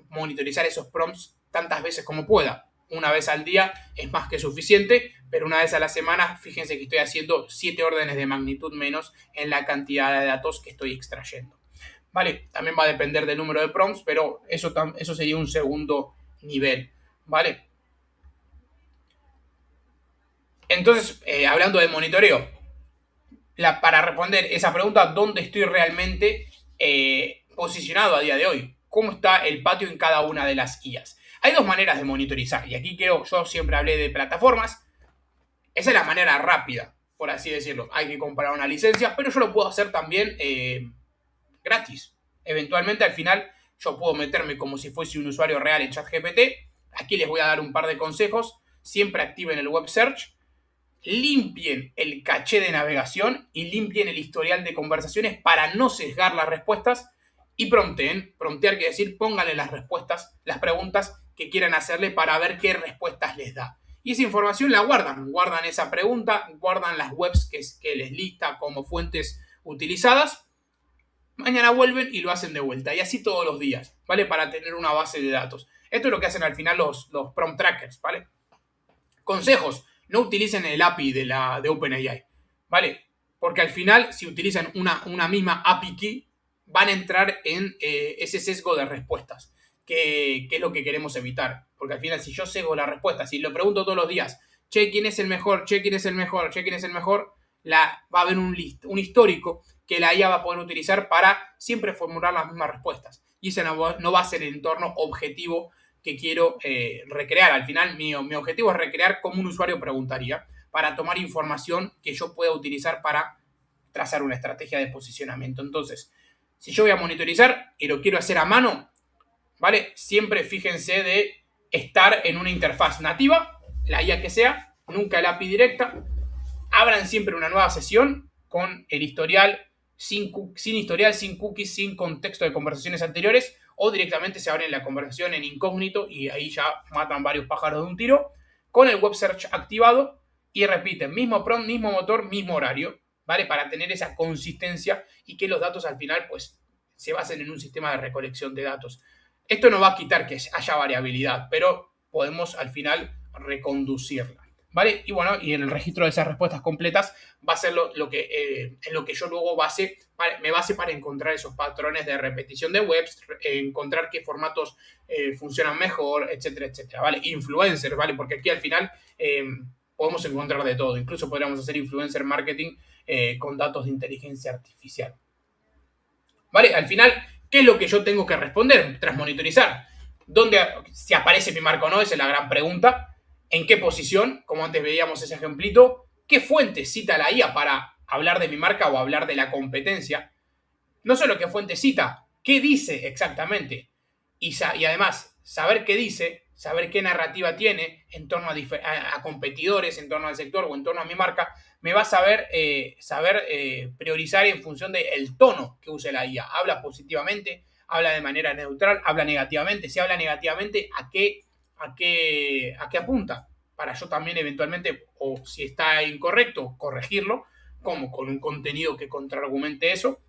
[SPEAKER 1] monitorizar esos prompts tantas veces como pueda. Una vez al día es más que suficiente, pero una vez a la semana, fíjense que estoy haciendo 7 órdenes de magnitud menos en la cantidad de datos que estoy extrayendo. ¿Vale? También va a depender del número de prompts, pero eso sería un segundo nivel, ¿vale? Entonces, hablando de monitoreo, para responder esa pregunta, ¿dónde estoy realmente posicionado a día de hoy? ¿Cómo está el patio en cada una de las IAs? Hay 2 maneras de monitorizar, y aquí yo siempre hablé de plataformas. Esa es la manera rápida, por así decirlo. Hay que comprar una licencia, pero yo lo puedo hacer también gratis. Eventualmente, al final, yo puedo meterme como si fuese un usuario real en ChatGPT. Aquí les voy a dar un par de consejos. Siempre activen el web search, limpien el caché de navegación y limpien el historial de conversaciones para no sesgar las respuestas y prompteen. Promptear quiere decir pónganle las respuestas, las preguntas que quieran hacerle para ver qué respuestas les da. Y esa información la guardan esa pregunta, guardan las webs que les lista como fuentes utilizadas. Mañana vuelven y lo hacen de vuelta. Y así todos los días, ¿vale? Para tener una base de datos. Esto es lo que hacen al final los prompt trackers, ¿vale? Consejos. No utilicen el API de OpenAI, ¿vale? Porque al final, si utilizan una misma API key, van a entrar en ese sesgo de respuestas, que es lo que queremos evitar. Porque al final, si yo sesgo la respuesta, si lo pregunto todos los días, che, ¿quién es el mejor? Che, ¿quién es el mejor? Che, ¿quién es el mejor? Va a haber un histórico que la IA va a poder utilizar para siempre formular las mismas respuestas. Y ese no va a ser el entorno objetivo que quiero recrear. Al final, mi objetivo es recrear cómo un usuario preguntaría. para tomar información que yo pueda utilizar para trazar una estrategia de posicionamiento. Entonces, si yo voy a monitorizar y lo quiero hacer a mano, ¿vale? Siempre fíjense de estar en una interfaz nativa, la IA que sea, nunca el API directa. Abran siempre una nueva sesión con el historial sin historial, sin cookies, sin contexto de conversaciones anteriores, o directamente se abren la conversación en incógnito y ahí ya matan varios pájaros de un tiro, con el web search activado y repiten mismo prompt, mismo motor, mismo horario, ¿vale? Para tener esa consistencia y que los datos al final pues se basen en un sistema de recolección de datos. Esto no va a quitar que haya variabilidad, pero podemos al final reconducirla, ¿vale? Y bueno, y en el registro de esas respuestas completas va a ser en lo que yo luego me base para encontrar esos patrones de repetición de webs, encontrar qué formatos funcionan mejor, etcétera, etcétera, ¿vale? Influencer, ¿vale? Porque aquí al final podemos encontrar de todo. Incluso podríamos hacer influencer marketing con datos de inteligencia artificial, ¿vale? Al final, ¿qué es lo que yo tengo que responder tras monitorizar? Si aparece mi marca o no, esa es la gran pregunta. ¿En qué posición? Como antes veíamos ese ejemplito. ¿Qué fuente cita la IA para hablar de mi marca o hablar de la competencia? No solo qué fuente cita, qué dice exactamente. Y además, saber qué dice, saber qué narrativa tiene en torno a competidores, en torno al sector o en torno a mi marca, me va a saber priorizar en función del tono que use la IA. Habla positivamente, habla de manera neutral, habla negativamente. Si habla negativamente, ¿a qué apunta? Para yo también eventualmente, o si está incorrecto, corregirlo, como con un contenido que contraargumente eso,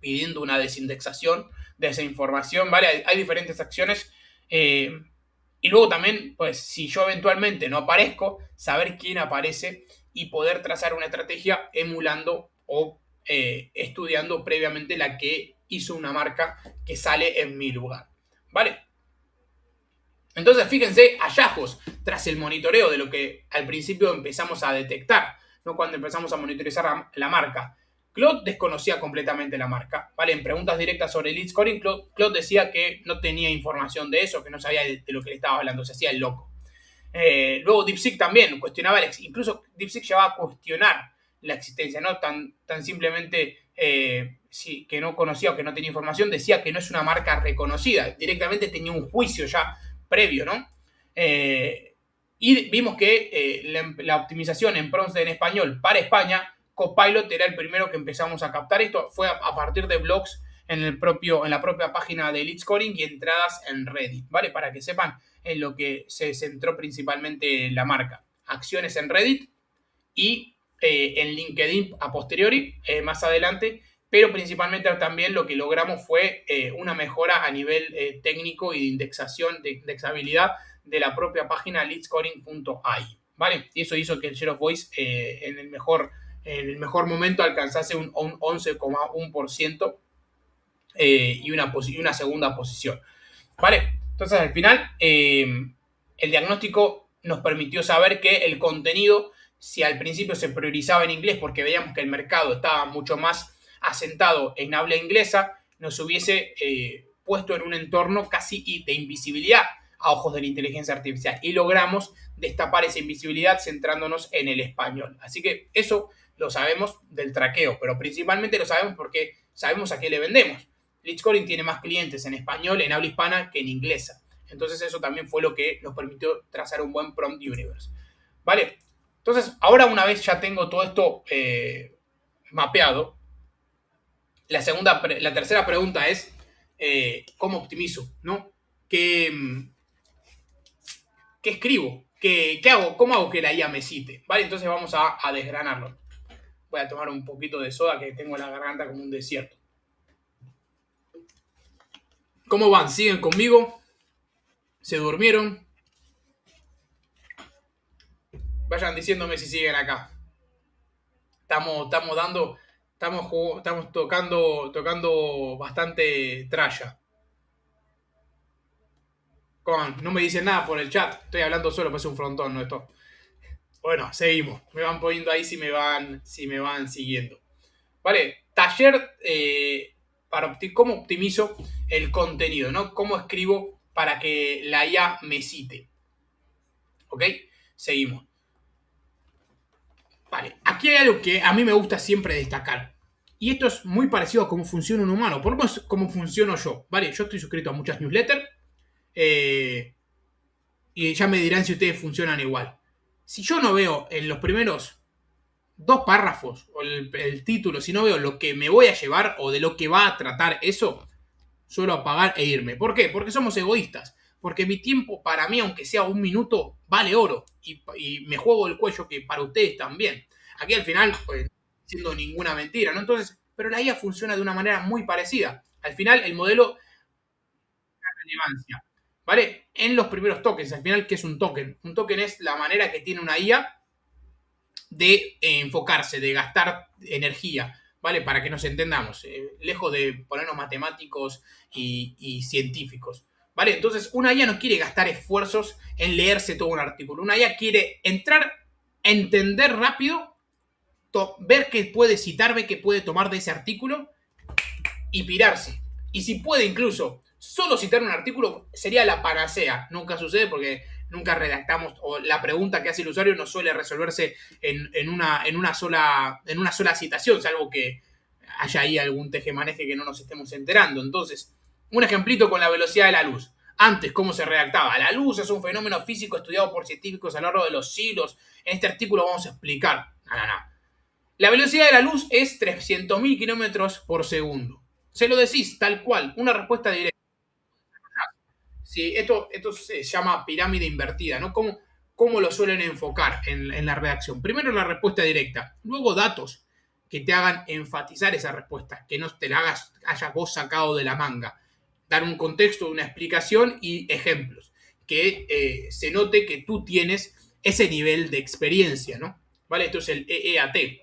[SPEAKER 1] pidiendo una desindexación de esa información, ¿vale? Hay diferentes acciones. Y luego también, pues, si yo eventualmente no aparezco, saber quién aparece y poder trazar una estrategia emulando o estudiando previamente la que hizo una marca que sale en mi lugar, ¿vale? Entonces, fíjense, hallazgos tras el monitoreo de lo que al principio empezamos a detectar, ¿no? Cuando empezamos a monitorizar la marca. Claude desconocía completamente la marca, ¿vale? En preguntas directas sobre lead scoring, Claude decía que no tenía información de eso, que no sabía de lo que le estaba hablando, se hacía el loco. Luego DeepSeek también cuestionaba, incluso DeepSeek llegaba a cuestionar la existencia, no tan simplemente que no conocía o que no tenía información, decía que no es una marca reconocida, directamente tenía un juicio ya previo, ¿no? Y vimos que la optimización en prompts en español para España, Copilot era el primero que empezamos a captar. Esto fue a partir de blogs en la propia página de Lead Scoring y entradas en Reddit, ¿vale? Para que sepan en lo que se centró principalmente la marca. Acciones en Reddit y en LinkedIn a posteriori, más adelante, pero principalmente también lo que logramos fue una mejora a nivel técnico y de indexación, de indexabilidad de la propia página leadscoring.ai, ¿vale? Y eso hizo que el share of voice en el mejor momento alcanzase un 11,1% y una segunda posición, ¿vale? Entonces, al final, el diagnóstico nos permitió saber que el contenido, si al principio se priorizaba en inglés porque veíamos que el mercado estaba mucho más asentado en habla inglesa, nos hubiese puesto en un entorno casi de invisibilidad a ojos de la inteligencia artificial. Y logramos destapar esa invisibilidad centrándonos en el español. Así que eso lo sabemos del traqueo, pero principalmente lo sabemos porque sabemos a qué le vendemos. Lead Scoring tiene más clientes en español, en habla hispana, que en inglesa. Entonces eso también fue lo que nos permitió trazar un buen prompt universe. ¿Vale? Entonces, ahora una vez ya tengo todo esto mapeado, la tercera pregunta es, ¿cómo optimizo? ¿No? ¿Qué escribo? ¿Qué hago? ¿Cómo hago que la IA me cite? ¿Vale? Entonces vamos a desgranarlo. Voy a tomar un poquito de soda que tengo la garganta como un desierto. ¿Cómo van? ¿Siguen conmigo? ¿Se durmieron? Vayan diciéndome si siguen acá. Estamos tocando bastante tralla. No me dicen nada por el chat. Estoy hablando solo, parece un frontón, ¿no? Esto. Bueno, seguimos. Me van poniendo ahí si me van siguiendo. Vale, taller para cómo optimizo el contenido, ¿no? ¿Cómo escribo para que la IA me cite? ¿Ok? Seguimos. Vale, aquí hay algo que a mí me gusta siempre destacar. Y esto es muy parecido a cómo funciona un humano. Por lo menos cómo funciono yo. Vale, yo estoy suscrito a muchas newsletters. eh, y ya me dirán si ustedes funcionan igual. Si yo no veo en los primeros dos párrafos o el título, si no veo lo que me voy a llevar o de lo que va a tratar eso, suelo apagar e irme. ¿Por qué? Porque somos egoístas. Porque mi tiempo para mí, aunque sea un minuto, vale oro. Y me juego el cuello que para ustedes también. Aquí al final, pues, siendo ninguna mentira, ¿no? Entonces, pero la IA funciona de una manera muy parecida. Al final, el modelo relevancia, ¿vale? En los primeros tokens, al final, ¿qué es un token? Un token es la manera que tiene una IA de enfocarse, de gastar energía, ¿vale? Para que nos entendamos, lejos de ponernos matemáticos y científicos, ¿vale? Entonces, una IA no quiere gastar esfuerzos en leerse todo un artículo. Una IA quiere entrar, entender rápido, ver qué puede citarme, qué puede tomar de ese artículo y pirarse. Y si puede incluso solo citar un artículo, sería la panacea. Nunca sucede porque nunca redactamos, o la pregunta que hace el usuario no suele resolverse en una sola citación, salvo que haya ahí algún tejemaneje que no nos estemos enterando. Entonces, un ejemplito con la velocidad de la luz. Antes, ¿cómo se redactaba? La luz es un fenómeno físico estudiado por científicos a lo largo de los siglos. En este artículo vamos a explicar. No. La velocidad de la luz es 300.000 kilómetros por segundo. Se lo decís tal cual, una respuesta directa. Sí, esto se llama pirámide invertida, ¿no? ¿Cómo lo suelen enfocar en la redacción? Primero la respuesta directa, luego datos que te hagan enfatizar esa respuesta, que no te la hayas vos sacado de la manga. Dar un contexto, una explicación y ejemplos. Que se note que tú tienes ese nivel de experiencia, ¿no? ¿Vale? Esto es el EEAT.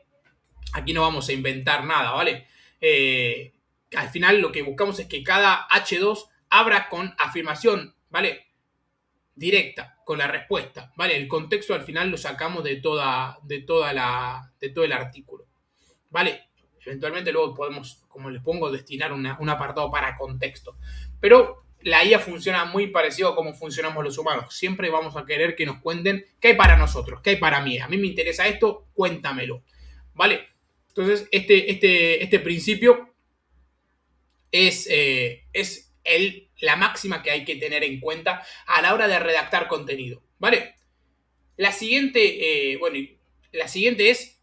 [SPEAKER 1] Aquí no vamos a inventar nada, ¿vale? Al final lo que buscamos es que cada H2 abra con afirmación, ¿vale? Directa, con la respuesta, ¿vale? El contexto al final lo sacamos de todo el artículo, ¿vale? Eventualmente luego podemos, como les pongo, destinar un apartado para contexto. Pero la IA funciona muy parecido a cómo funcionamos los humanos. Siempre vamos a querer que nos cuenten qué hay para nosotros, qué hay para mí. A mí me interesa esto, cuéntamelo, ¿vale? Entonces, este principio es la máxima que hay que tener en cuenta a la hora de redactar contenido, ¿vale? La siguiente, la siguiente es,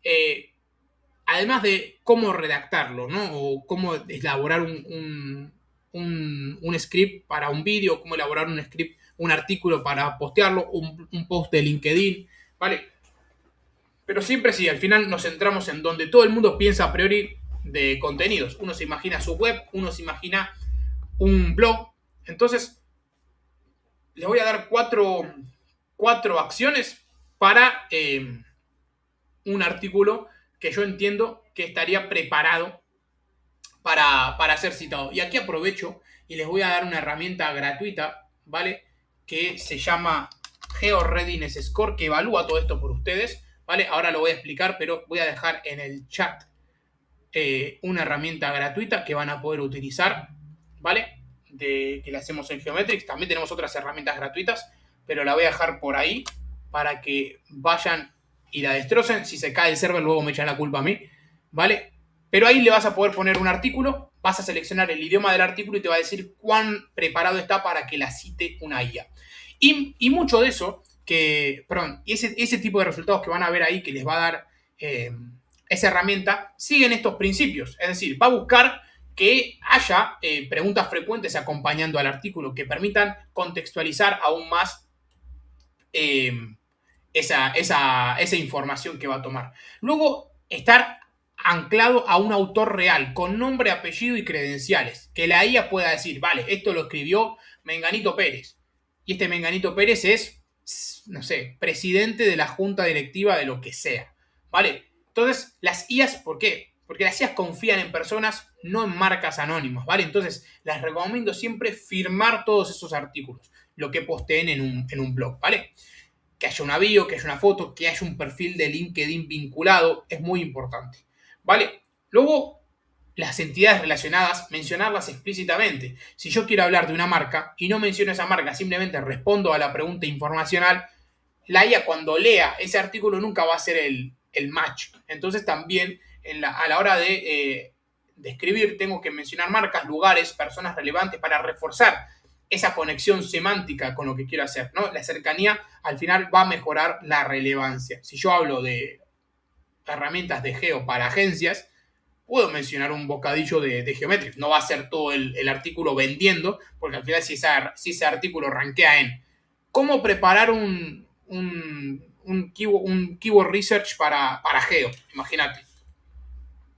[SPEAKER 1] además de cómo redactarlo, ¿no? O cómo elaborar un script para un vídeo, cómo elaborar un script, un artículo para postearlo, un post de LinkedIn, ¿vale? Pero siempre sí, al final nos centramos en donde todo el mundo piensa a priori de contenidos. Uno se imagina su web, uno se imagina un blog. Entonces, les voy a dar cuatro acciones para un artículo que yo entiendo que estaría preparado para ser citado. Y aquí aprovecho y les voy a dar una herramienta gratuita, ¿vale? Que se llama GeoReadiness Score, que evalúa todo esto por ustedes, ¿vale? Ahora lo voy a explicar, pero voy a dejar en el chat una herramienta gratuita que van a poder utilizar, ¿vale? Que la hacemos en Geometrix. También tenemos otras herramientas gratuitas, pero la voy a dejar por ahí para que vayan y la destrocen. Si se cae el server, luego me echan la culpa a mí, ¿vale? Pero ahí le vas a poder poner un artículo, vas a seleccionar el idioma del artículo y te va a decir cuán preparado está para que la cite una IA. Y mucho de eso, ese tipo de resultados que van a ver ahí, que les va a dar esa herramienta, siguen estos principios. Es decir, va a buscar que haya preguntas frecuentes acompañando al artículo que permitan contextualizar aún más esa información que va a tomar. Luego, estar anclado a un autor real, con nombre, apellido y credenciales. Que la IA pueda decir, vale, esto lo escribió Menganito Pérez. Y este Menganito Pérez es, no sé, presidente de la junta directiva de lo que sea. ¿Vale? Entonces, las IAs, ¿por qué? Porque las IAs confían en personas, no en marcas anónimas, ¿vale? Entonces, les recomiendo siempre firmar todos esos artículos, lo que posteen en un blog, ¿vale? Que haya una bio, que haya una foto, que haya un perfil de LinkedIn vinculado, es muy importante, ¿vale? Luego, las entidades relacionadas, mencionarlas explícitamente. Si yo quiero hablar de una marca y no menciono esa marca, simplemente respondo a la pregunta informacional, la IA cuando lea ese artículo nunca va a hacer el match. Entonces también a la hora de escribir tengo que mencionar marcas, lugares, personas relevantes para reforzar esa conexión semántica con lo que quiero hacer, ¿no? La cercanía al final va a mejorar la relevancia. Si yo hablo de herramientas de geo para agencias, puedo mencionar un bocadillo de Geometrics. No va a ser todo el artículo vendiendo, porque al final si ese artículo rankea en cómo preparar un keyword research para geo, imagínate.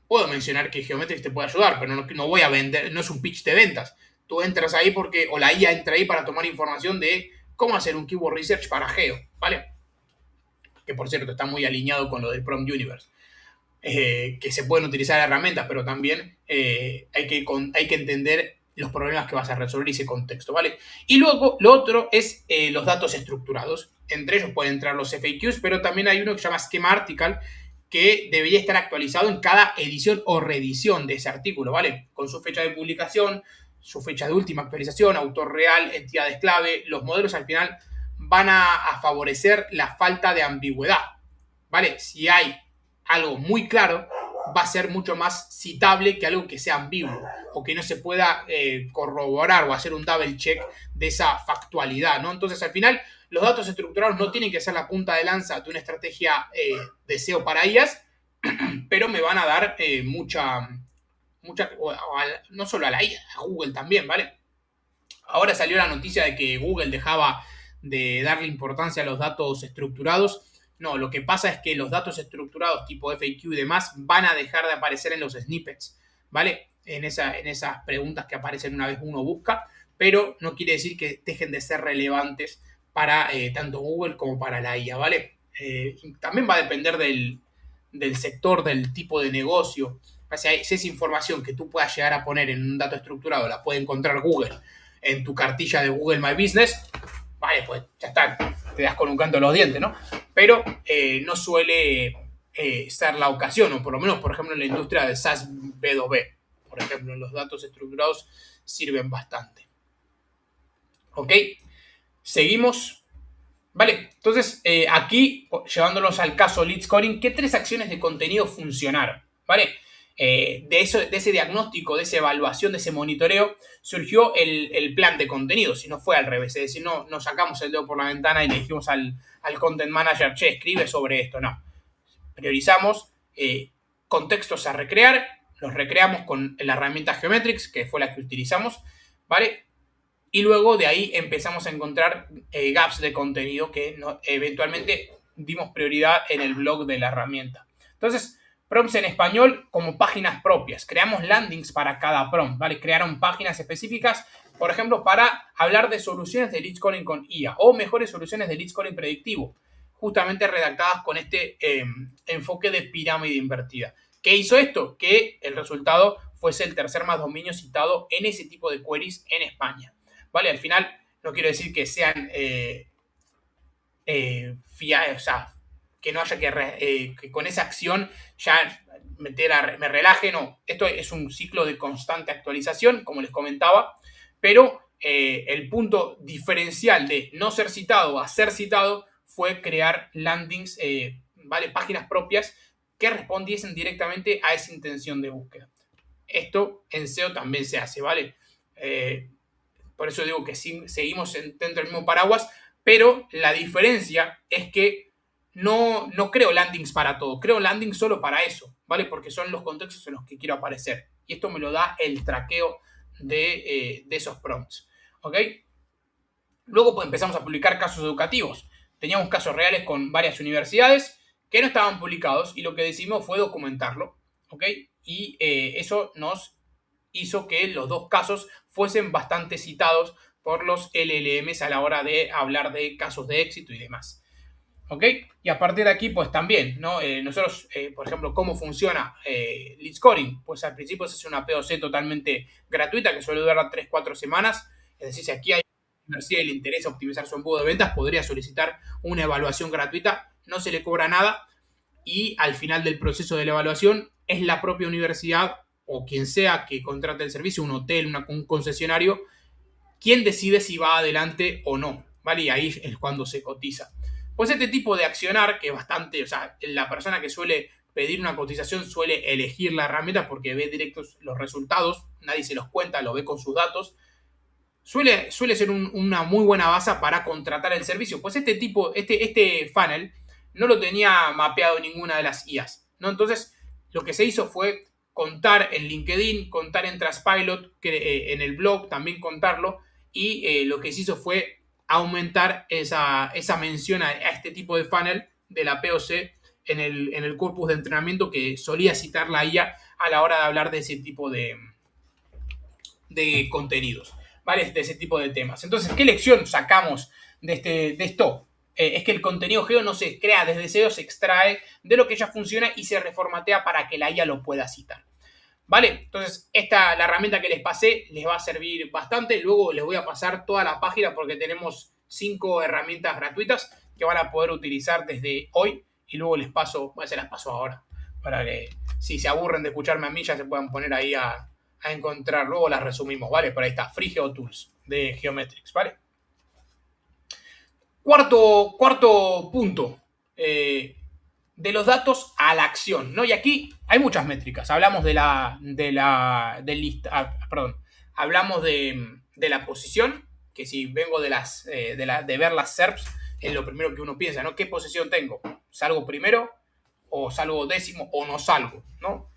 [SPEAKER 1] Puedo mencionar que Geometrics te puede ayudar, pero no voy a vender, no es un pitch de ventas. Tú entras ahí o la IA entra ahí para tomar información de cómo hacer un keyword research para geo, ¿vale? Que por cierto está muy alineado con lo del Prompt Universe. Que se pueden utilizar herramientas, pero también hay que entender los problemas que vas a resolver y ese contexto, ¿vale? Y luego, lo otro es los datos estructurados. Entre ellos pueden entrar los FAQs, pero también hay uno que se llama Schema Article, que debería estar actualizado en cada edición o reedición de ese artículo, ¿vale? Con su fecha de publicación, su fecha de última actualización, autor real, entidades clave. Los modelos al final van a favorecer la falta de ambigüedad, ¿vale? Si hay algo muy claro, va a ser mucho más citable que algo que sea ambiguo o que no se pueda corroborar o hacer un double check de esa factualidad, ¿no? Entonces, al final, los datos estructurados no tienen que ser la punta de lanza de una estrategia de SEO para IAS, pero me van a dar mucha, no solo a la IA, a Google también, ¿vale? Ahora salió la noticia de que Google dejaba de darle importancia a los datos estructurados. No, lo que pasa es que los datos estructurados tipo FAQ y demás van a dejar de aparecer en los snippets, ¿vale? En esas preguntas que aparecen una vez uno busca, pero no quiere decir que dejen de ser relevantes para tanto Google como para la IA, ¿vale? También va a depender del sector, del tipo de negocio. O sea, si esa información que tú puedas llegar a poner en un dato estructurado la puede encontrar Google en tu cartilla de Google My Business, vale, pues ya está, te das con un canto en los dientes, ¿no? Pero no suele ser la ocasión, o por lo menos, por ejemplo, en la industria de SaaS B2B, por ejemplo, los datos estructurados sirven bastante. ¿Ok? Seguimos. Vale, entonces aquí, llevándonos al caso Lead Scoring, ¿qué 3 acciones de contenido funcionaron? ¿Vale? De ese diagnóstico, de esa evaluación, de ese monitoreo, surgió el plan de contenido, si no fue al revés, es decir, no sacamos el dedo por la ventana y le dijimos al content manager, che, escribe sobre esto, no. Priorizamos contextos a recrear, los recreamos con la herramienta Geometrics, que fue la que utilizamos, ¿vale? Y luego de ahí empezamos a encontrar gaps de contenido que eventualmente dimos prioridad en el blog de la herramienta. Entonces, prompts en español como páginas propias. Creamos landings para cada prompt, ¿vale? Crearon páginas específicas, por ejemplo, para hablar de soluciones de lead scoring con IA o mejores soluciones de lead scoring predictivo, justamente redactadas con este enfoque de pirámide invertida. ¿Qué hizo esto? Que el resultado fuese el tercer más dominio citado en ese tipo de queries en España. ¿Vale? Al final, no quiero decir que sean o sea, que no haya que con esa acción ya me relaje, no. Esto es un ciclo de constante actualización, como les comentaba, pero el punto diferencial de no ser citado a ser citado fue crear landings, ¿vale? Páginas propias que respondiesen directamente a esa intención de búsqueda. Esto en SEO también se hace, ¿vale? Por eso digo que seguimos dentro del mismo paraguas, pero la diferencia es que no creo landings para todo, creo landings solo para eso, ¿vale? Porque son los contextos en los que quiero aparecer. Y esto me lo da el traqueo de esos prompts, ¿ok? Luego pues, empezamos a publicar casos educativos. Teníamos casos reales con varias universidades que no estaban publicados y lo que decidimos fue documentarlo, ¿ok? Y eso nos hizo que los 2 casos fuesen bastante citados por los LLMs a la hora de hablar de casos de éxito y demás. ¿Ok? Y a partir de aquí, pues también, ¿no? Nosotros, por ejemplo, ¿cómo funciona Lead Scoring? Pues al principio se hace una POC totalmente gratuita que suele durar 3-4 semanas. Es decir, si aquí hay una universidad y le interesa optimizar su embudo de ventas, podría solicitar una evaluación gratuita, no se le cobra nada y al final del proceso de la evaluación es la propia universidad o quien sea que contrate el servicio, un hotel, un concesionario, quien decide si va adelante o no, ¿vale? Y ahí es cuando se cotiza. Pues este tipo de accionar, que es bastante, o sea, la persona que suele pedir una cotización suele elegir la herramienta porque ve directos los resultados, nadie se los cuenta, lo ve con sus datos, suele ser una muy buena base para contratar el servicio. Pues este funnel no lo tenía mapeado ninguna de las IAs, ¿no? Entonces, lo que se hizo fue contar en LinkedIn, contar en Trustpilot, en el blog también contarlo, y lo que se hizo fue aumentar esa mención a este tipo de funnel de la POC en el corpus de entrenamiento que solía citar la IA a la hora de hablar de ese tipo de contenidos, ¿vale? De ese tipo de temas. Entonces, ¿qué lección sacamos de esto? Es que el contenido geo no se crea desde cero, se extrae de lo que ya funciona y se reformatea para que la IA lo pueda citar. ¿Vale? Entonces, la herramienta que les pasé les va a servir bastante. Luego les voy a pasar toda la página porque tenemos 5 herramientas gratuitas que van a poder utilizar desde hoy y luego se las paso ahora para que si se aburren de escucharme a mí ya se puedan poner ahí a encontrar. Luego las resumimos, ¿vale? Por ahí está, Free Geo Tools de Geometrics, ¿vale? Cuarto punto. De los datos a la acción, ¿no? Y aquí hay muchas métricas. Hablamos hablamos de la posición, que si vengo de ver las SERPs, es lo primero que uno piensa, ¿no? ¿Qué posición tengo? ¿Salgo primero? ¿O salgo décimo? ¿O no salgo? ¿No?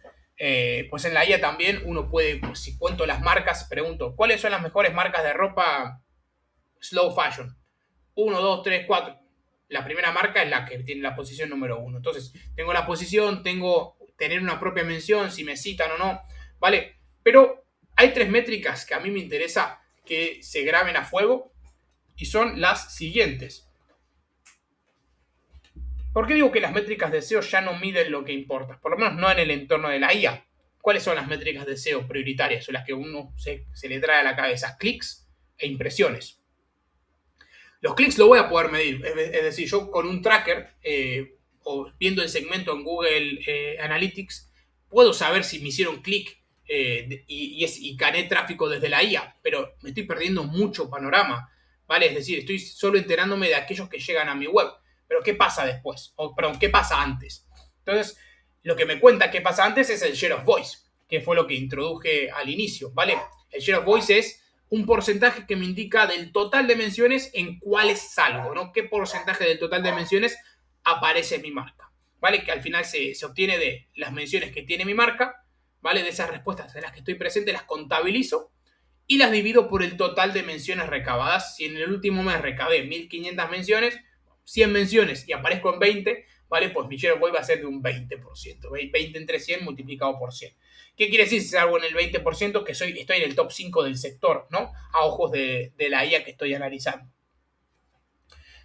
[SPEAKER 1] Pues en la IA también uno puede, pues, si cuento las marcas, pregunto, ¿cuáles son las mejores marcas de ropa slow fashion? 1, 2, 3, 4. La primera marca es la que tiene la posición número 1. Entonces, tengo la posición, tener una propia mención, si me citan o no, ¿vale? Pero hay 3 métricas que a mí me interesa que se graben a fuego y son las siguientes. ¿Por qué digo que las métricas de SEO ya no miden lo que importa? Por lo menos no en el entorno de la IA. ¿Cuáles son las métricas de SEO prioritarias? Son las que uno se le trae a la cabeza. Clics e impresiones. Los clics lo voy a poder medir, es decir, yo con un tracker o viendo el segmento en Google Analytics, puedo saber si me hicieron clic y gané tráfico desde la IA, pero me estoy perdiendo mucho panorama, ¿vale? Es decir, estoy solo enterándome de aquellos que llegan a mi web, pero ¿qué pasa después? Perdón, ¿qué pasa antes? Entonces, lo que me cuenta qué pasa antes es el share of voice, que fue lo que introduje al inicio, ¿vale? El share of voice es un porcentaje que me indica del total de menciones en cuáles salgo, ¿no? ¿Qué porcentaje del total de menciones aparece en mi marca? ¿Vale? Que al final se obtiene de las menciones que tiene mi marca, ¿vale? De esas respuestas en las que estoy presente, las contabilizo y las divido por el total de menciones recabadas. Si en el último mes recabé 1500 menciones, 100 menciones y aparezco en 20, ¿vale? Pues mi share of voice va a ser de un 20%. 20 entre 100 multiplicado por 100. ¿Qué quiere decir si salgo en el 20%? Que estoy en el top 5 del sector, ¿no? A ojos de la IA que estoy analizando.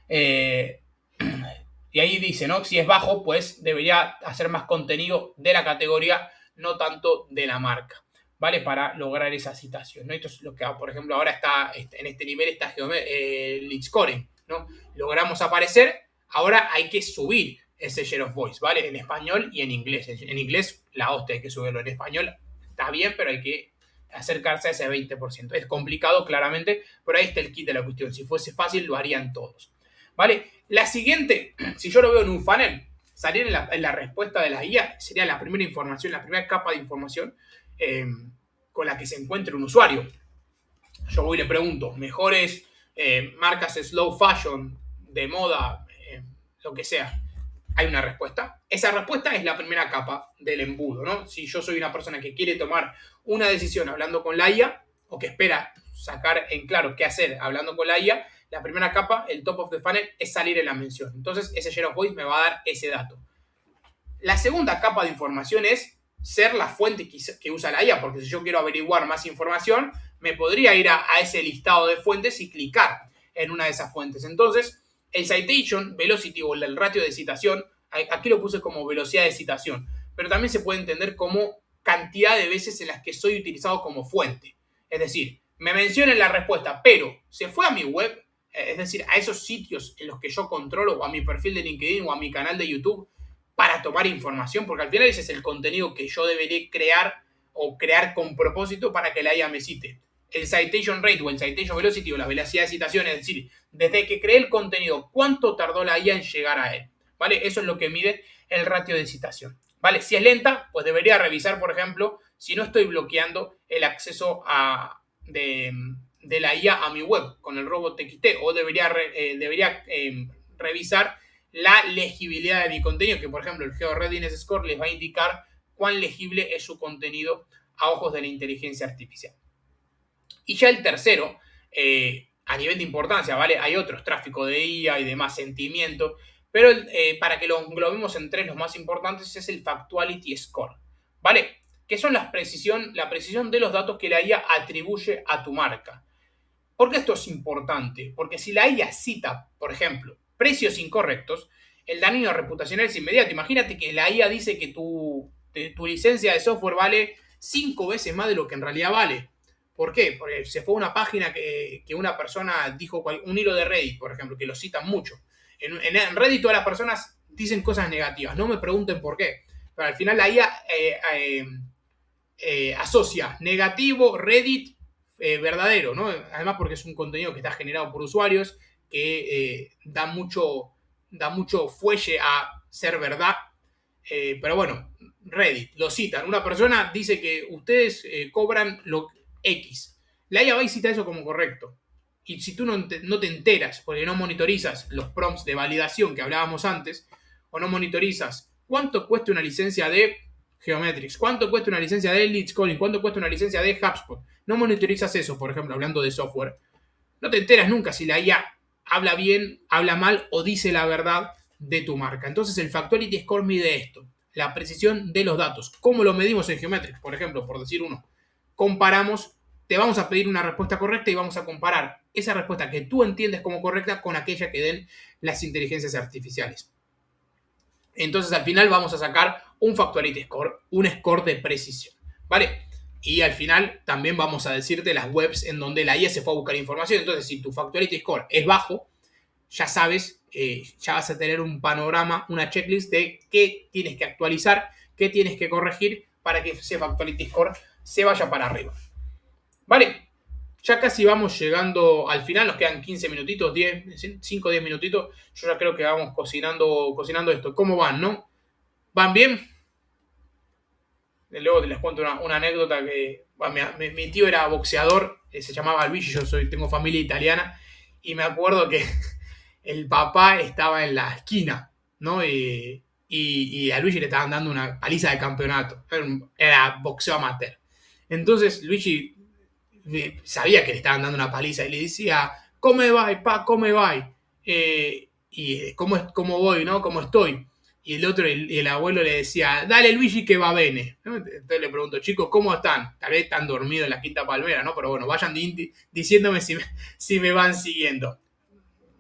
[SPEAKER 1] Y ahí dice, ¿no? Si es bajo, pues debería hacer más contenido de la categoría, no tanto de la marca, ¿vale? Para lograr esa citación, ¿no? Esto es lo que, por ejemplo, ahora está en este nivel está lead scoring, ¿no? Logramos aparecer, ahora hay que subir ese share of voice, ¿vale? En español y en inglés. En inglés, la hostia, hay que subirlo. En español está bien, pero hay que acercarse a ese 20%. Es complicado, claramente, pero ahí está el kit de la cuestión. Si fuese fácil, lo harían todos, ¿vale? La siguiente, si yo lo veo en un funnel, salir en la respuesta de la guía sería la primera información, la primera capa de información con la que se encuentre un usuario. Yo voy y le pregunto, mejores marcas slow fashion, de moda, lo que sea. Hay una respuesta. Esa respuesta es la primera capa del embudo, ¿no? Si yo soy una persona que quiere tomar una decisión hablando con la IA o que espera sacar en claro qué hacer hablando con la IA, la primera capa, el top of the funnel, es salir en la mención. Entonces, ese share of voice me va a dar ese dato. La segunda capa de información es ser la fuente que usa la IA, porque si yo quiero averiguar más información, me podría ir a ese listado de fuentes y clicar en una de esas fuentes. Entonces, el citation velocity o el ratio de citación, aquí lo puse como velocidad de citación, pero también se puede entender como cantidad de veces en las que soy utilizado como fuente. Es decir, me menciona en la respuesta, pero se fue a mi web, es decir, a esos sitios en los que yo controlo, o a mi perfil de LinkedIn o a mi canal de YouTube, para tomar información, porque al final ese es el contenido que yo debería crear o crear con propósito para que la IA me cite. el citation rate o el citation velocity o la velocidad de citación, es decir, desde que creé el contenido, cuánto tardó la IA en llegar a él, ¿vale? Eso es lo que mide el ratio de citación, ¿vale? Si es lenta, pues debería revisar, por ejemplo, si no estoy bloqueando el acceso de la IA a mi web con el robot.txt o debería revisar la legibilidad de mi contenido, que por ejemplo el GeoReadiness Score les va a indicar cuán legible es su contenido a ojos de la inteligencia artificial. Y ya el tercero, a nivel de importancia, ¿vale? Hay otros, tráfico de IA y demás, sentimiento, pero para que lo englobemos en tres, los más importantes es el Factuality Score, ¿vale? Que son la precisión de los datos que la IA atribuye a tu marca. ¿Por qué esto es importante? Porque si la IA cita, por ejemplo, precios incorrectos, el daño reputacional es inmediato. Imagínate que la IA dice que tu licencia de software vale 5 veces más de lo que en realidad vale. ¿Por qué? Porque se fue a una página que una persona dijo, un hilo de Reddit, por ejemplo, que lo citan mucho. En Reddit todas las personas dicen cosas negativas. No me pregunten por qué. Pero al final la IA asocia negativo, Reddit, verdadero, ¿no? Además porque es un contenido que está generado por usuarios, que da mucho fuelle a ser verdad. Pero bueno, Reddit, lo citan. Una persona dice que ustedes cobran lo X. La IA va y cita eso como correcto. Y si tú no te enteras, porque no monitorizas los prompts de validación que hablábamos antes, o no monitorizas cuánto cuesta una licencia de Geometrics, cuánto cuesta una licencia de Lead Scoring, cuánto cuesta una licencia de HubSpot, no monitorizas eso, por ejemplo, hablando de software, no te enteras nunca si la IA habla bien, habla mal o dice la verdad de tu marca. Entonces el Factuality Score mide esto, la precisión de los datos. ¿Cómo lo medimos en Geometrics? Por ejemplo, por decir uno, comparamos, te vamos a pedir una respuesta correcta y vamos a comparar esa respuesta que tú entiendes como correcta con aquella que den las inteligencias artificiales. Entonces al final vamos a sacar un Factuality Score, un score de precisión, ¿vale? Y al final también vamos a decirte las webs en donde la IA se fue a buscar información. Entonces si tu Factuality Score es bajo, ya sabes, ya vas a tener un panorama, una checklist de qué tienes que actualizar, qué tienes que corregir para que ese Factuality Score se vaya para arriba. ¿Vale? Ya casi vamos llegando al final, nos quedan 15 minutitos, 5 o 10 minutitos. Yo ya creo que vamos cocinando esto. ¿Cómo van, no? ¿Van bien? Luego les cuento una anécdota que mi tío era boxeador, se llamaba Luigi, tengo familia italiana, y me acuerdo que el papá estaba en la esquina, ¿no? Y a Luigi le estaban dando una paliza de campeonato. Era boxeo amateur. Entonces Luigi sabía que le estaban dando una paliza y le decía, ¿cómo va, pa? ¿Cómo va? Y ¿cómo voy, no? ¿Cómo estoy? Y el otro, el abuelo le decía, dale Luigi que va bene. Entonces le pregunto, chicos, ¿cómo están? Tal vez están dormidos en la quinta palmera, ¿no? Pero bueno, vayan diciéndome si me van siguiendo.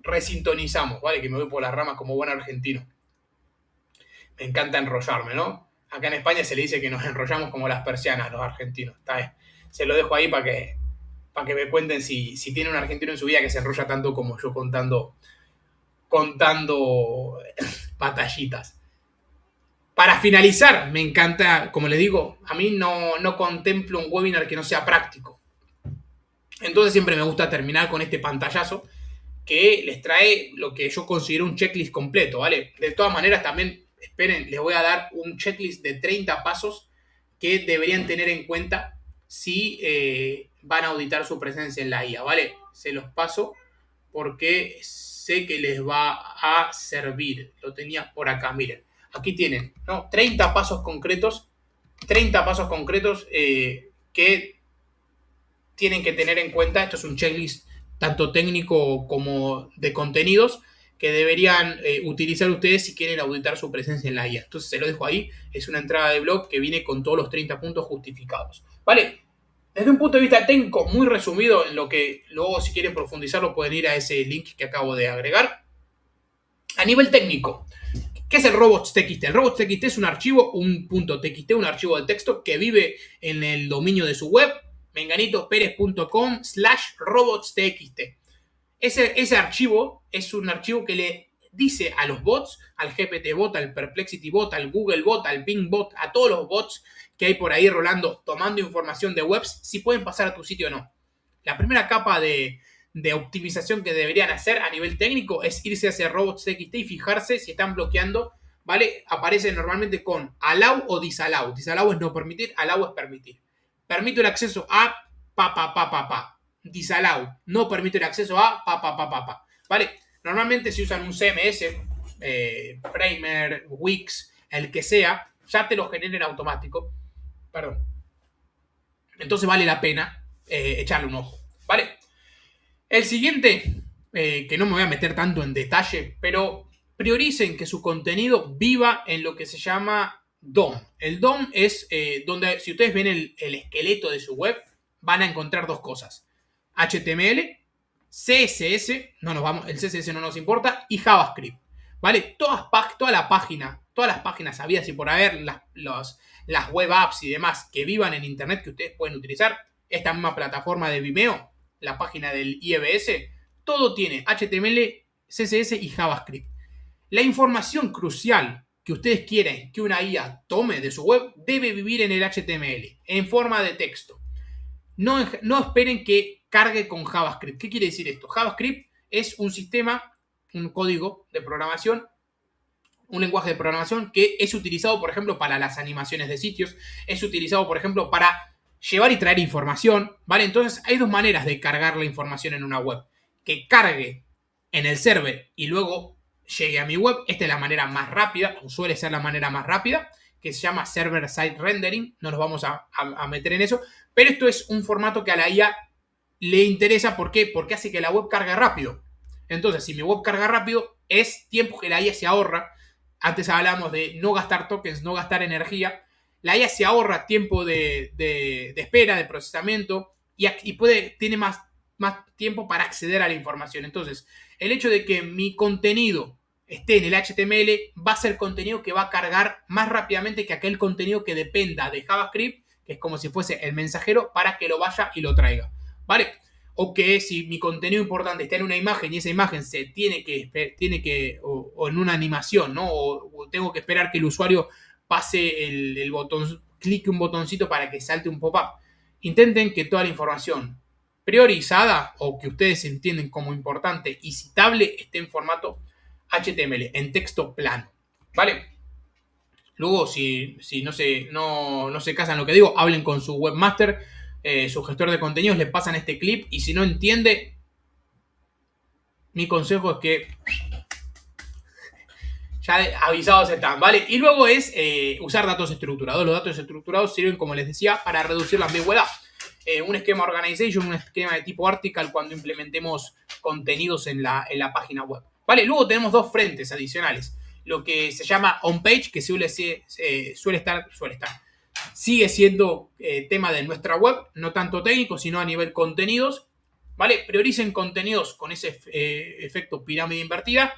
[SPEAKER 1] Resintonizamos, ¿vale? Que me voy por las ramas como buen argentino. Me encanta enrollarme, ¿no? Acá en España se le dice que nos enrollamos como las persianas los argentinos. ¿Está bien? Se lo dejo ahí para que me cuenten si tiene un argentino en su vida que se enrolla tanto como yo contando batallitas. Para finalizar, me encanta, como les digo, a mí no contemplo un webinar que no sea práctico. Entonces siempre me gusta terminar con este pantallazo que les trae lo que yo considero un checklist completo, ¿vale? De todas maneras, también, esperen, les voy a dar un checklist de 30 pasos que deberían tener en cuenta si van a auditar su presencia en la IA, ¿vale? Se los paso porque sé que les va a servir. Lo tenía por acá, miren. Aquí tienen, ¿no? 30 pasos concretos que tienen que tener en cuenta. Esto es un checklist tanto técnico como de contenidos que deberían utilizar ustedes si quieren auditar su presencia en la IA. Entonces se lo dejo ahí. Es una entrada de blog que viene con todos los 30 puntos justificados. ¿Vale? Desde un punto de vista técnico muy resumido, en lo que luego si quieren profundizarlo pueden ir a ese link que acabo de agregar. A nivel técnico, ¿qué es el robots.txt? El robots.txt es un archivo, un .txt, un archivo de texto que vive en el dominio de su web, menganitoperez.com/robots.txt. Ese archivo es un archivo que le dice a los bots, al GPT bot, al Perplexity bot, al Google bot, al Bing bot, a todos los bots que hay por ahí rolando, tomando información de webs, si pueden pasar a tu sitio o no. La primera capa de optimización que deberían hacer a nivel técnico es irse hacia robots.txt y fijarse si están bloqueando, ¿vale? Aparece normalmente con allow o disallow. Disallow es no permitir, allow es permitir. Permito el acceso a pa. Disallow, no permito el acceso a pa. ¿Vale? Normalmente si usan un CMS, Framer, Wix, el que sea, ya te lo genera en automático. Perdón. Entonces vale la pena echarle un ojo. ¿Vale? El siguiente, que no me voy a meter tanto en detalle, pero prioricen que su contenido viva en lo que se llama DOM. El DOM es donde, si ustedes ven el esqueleto de su web, van a encontrar dos cosas. HTML, CSS, el CSS no nos importa, y JavaScript. ¿Vale? Todas las páginas habidas y por haber, las web apps y demás que vivan en internet que ustedes pueden utilizar, esta misma plataforma de Vimeo, la página del IEBS, todo tiene HTML, CSS y JavaScript. La información crucial que ustedes quieren que una IA tome de su web debe vivir en el HTML, en forma de texto. No esperen que cargue con JavaScript. ¿Qué quiere decir esto? JavaScript es un sistema, un código de programación, un lenguaje de programación que es utilizado, por ejemplo, para las animaciones de sitios, es utilizado, por ejemplo, para llevar y traer información, ¿vale? Entonces hay dos maneras de cargar la información en una web. Que cargue en el server y luego llegue a mi web. Esta es la manera más rápida, o suele ser la manera más rápida, que se llama server-side rendering. No nos vamos a meter en eso, pero esto es un formato que a la IA le interesa. ¿Por qué? Porque hace que la web cargue rápido. Entonces, si mi web carga rápido, es tiempo que la IA se ahorra. Antes hablábamos de no gastar tokens, no gastar energía. La IA se ahorra tiempo de espera, de procesamiento y tiene más tiempo para acceder a la información. Entonces, el hecho de que mi contenido esté en el HTML va a ser contenido que va a cargar más rápidamente que aquel contenido que dependa de JavaScript, que es como si fuese el mensajero, para que lo vaya y lo traiga. ¿Vale? O que si mi contenido importante está en una imagen y esa imagen se tiene que o en una animación, ¿no? O tengo que esperar que el usuario pase el botón, clique un botoncito para que salte un pop-up. Intenten que toda la información priorizada o que ustedes entienden como importante y citable esté en formato HTML, en texto plano. ¿Vale? Luego, si no se casan lo que digo, hablen con su webmaster, su gestor de contenidos, le pasan este clip y si no entiende, mi consejo es que ya avisados están, ¿vale? Y luego es usar datos estructurados. Los datos estructurados sirven, como les decía, para reducir la ambigüedad. Un esquema organization, un esquema de tipo article cuando implementemos contenidos en la página web. ¿Vale? Luego tenemos dos frentes adicionales. Lo que se llama on-page, que suele estar. Sigue siendo tema de nuestra web, no tanto técnico, sino a nivel contenidos. ¿Vale? Prioricen contenidos con ese efecto pirámide invertida.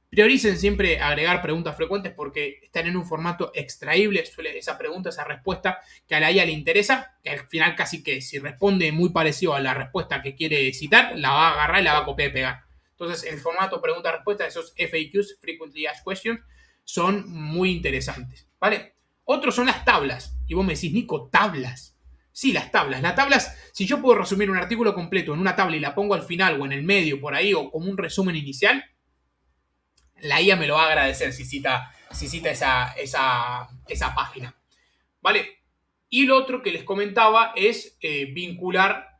[SPEAKER 1] Prioricen siempre agregar preguntas frecuentes porque están en un formato extraíble. Esa pregunta, esa respuesta que a la IA le interesa, que al final casi que si responde muy parecido a la respuesta que quiere citar, la va a agarrar y la va a copiar y pegar. Entonces, el formato pregunta-respuesta, esos FAQs, Frequently Asked Questions, son muy interesantes. ¿Vale? Otros son las tablas. Y vos me decís, Nico, ¿tablas? Sí, las tablas. Las tablas, si yo puedo resumir un artículo completo en una tabla y la pongo al final o en el medio, por ahí, o como un resumen inicial, la IA me lo va a agradecer si cita esa página. ¿Vale? Y lo otro que les comentaba es vincular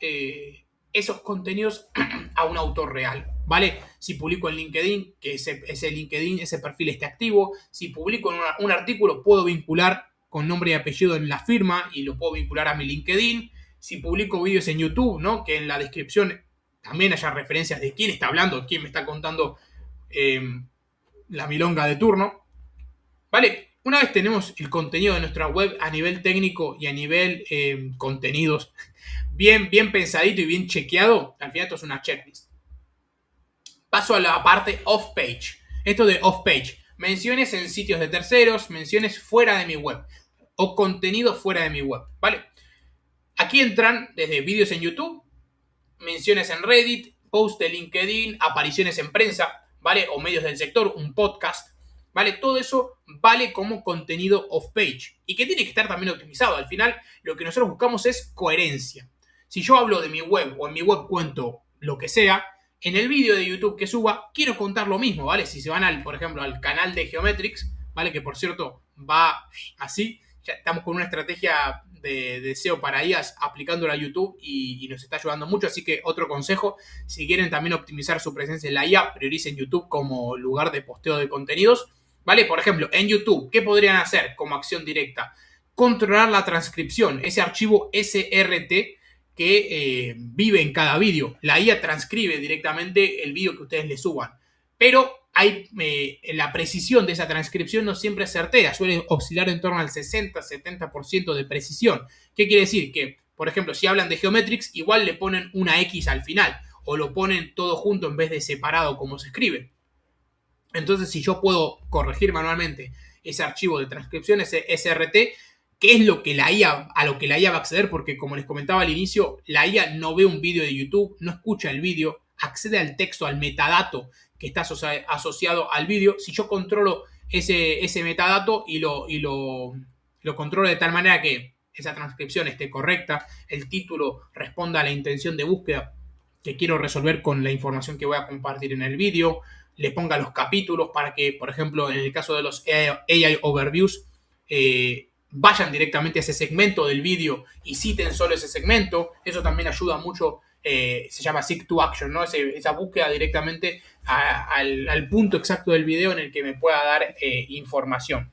[SPEAKER 1] esos contenidos a un autor real. ¿Vale? Si publico en LinkedIn, que ese LinkedIn, ese perfil esté activo. Si publico en un artículo, puedo vincular con nombre y apellido en la firma y lo puedo vincular a mi LinkedIn. Si publico vídeos en YouTube, ¿no? Que en la descripción también haya referencias de quién está hablando, quién me está contando la milonga de turno. ¿Vale? Una vez tenemos el contenido de nuestra web a nivel técnico y a nivel contenidos bien pensadito y bien chequeado, al final esto es una checklist. Paso a la parte off-page. Esto de off-page. Menciones en sitios de terceros, menciones fuera de mi web o contenido fuera de mi web. ¿Vale? Aquí entran desde vídeos en YouTube, menciones en Reddit, posts de LinkedIn, apariciones en prensa, ¿vale? O medios del sector, un podcast, ¿vale? Todo eso vale como contenido off-page y que tiene que estar también optimizado. Al final, lo que nosotros buscamos es coherencia. Si yo hablo de mi web o en mi web cuento lo que sea, en el vídeo de YouTube que suba, quiero contar lo mismo, ¿vale? Si se van, por ejemplo, al canal de Geometrics, ¿vale? Que por cierto va así, ya estamos con una estrategia de SEO para IAS aplicándola a YouTube y nos está ayudando mucho. Así que otro consejo, si quieren también optimizar su presencia en la IA, prioricen YouTube como lugar de posteo de contenidos, ¿vale? Por ejemplo, en YouTube, ¿qué podrían hacer como acción directa? Controlar la transcripción, ese archivo SRT que vive en cada vídeo. La IA transcribe directamente el vídeo que ustedes le suban. Pero la precisión de esa transcripción no siempre es certera, suele oscilar en torno al 60-70% de precisión. ¿Qué quiere decir? Que, por ejemplo, si hablan de Geometrics, igual le ponen una X al final, o lo ponen todo junto en vez de separado como se escribe. Entonces, si yo puedo corregir manualmente ese archivo de transcripción, ese SRT, ¿qué es lo que la IA, a lo que la IA va a acceder? Porque como les comentaba al inicio, la IA no ve un vídeo de YouTube, no escucha el vídeo, accede al texto, al metadato que está asociado al vídeo. Si yo controlo ese metadato y lo controlo de tal manera que esa transcripción esté correcta, el título responda a la intención de búsqueda que quiero resolver con la información que voy a compartir en el vídeo, le ponga los capítulos para que, por ejemplo, en el caso de los AI Overviews, vayan directamente a ese segmento del vídeo y citen solo ese segmento. Eso también ayuda mucho, se llama Seek to Action, ¿no? Esa búsqueda directamente al punto exacto del video en el que me pueda dar información.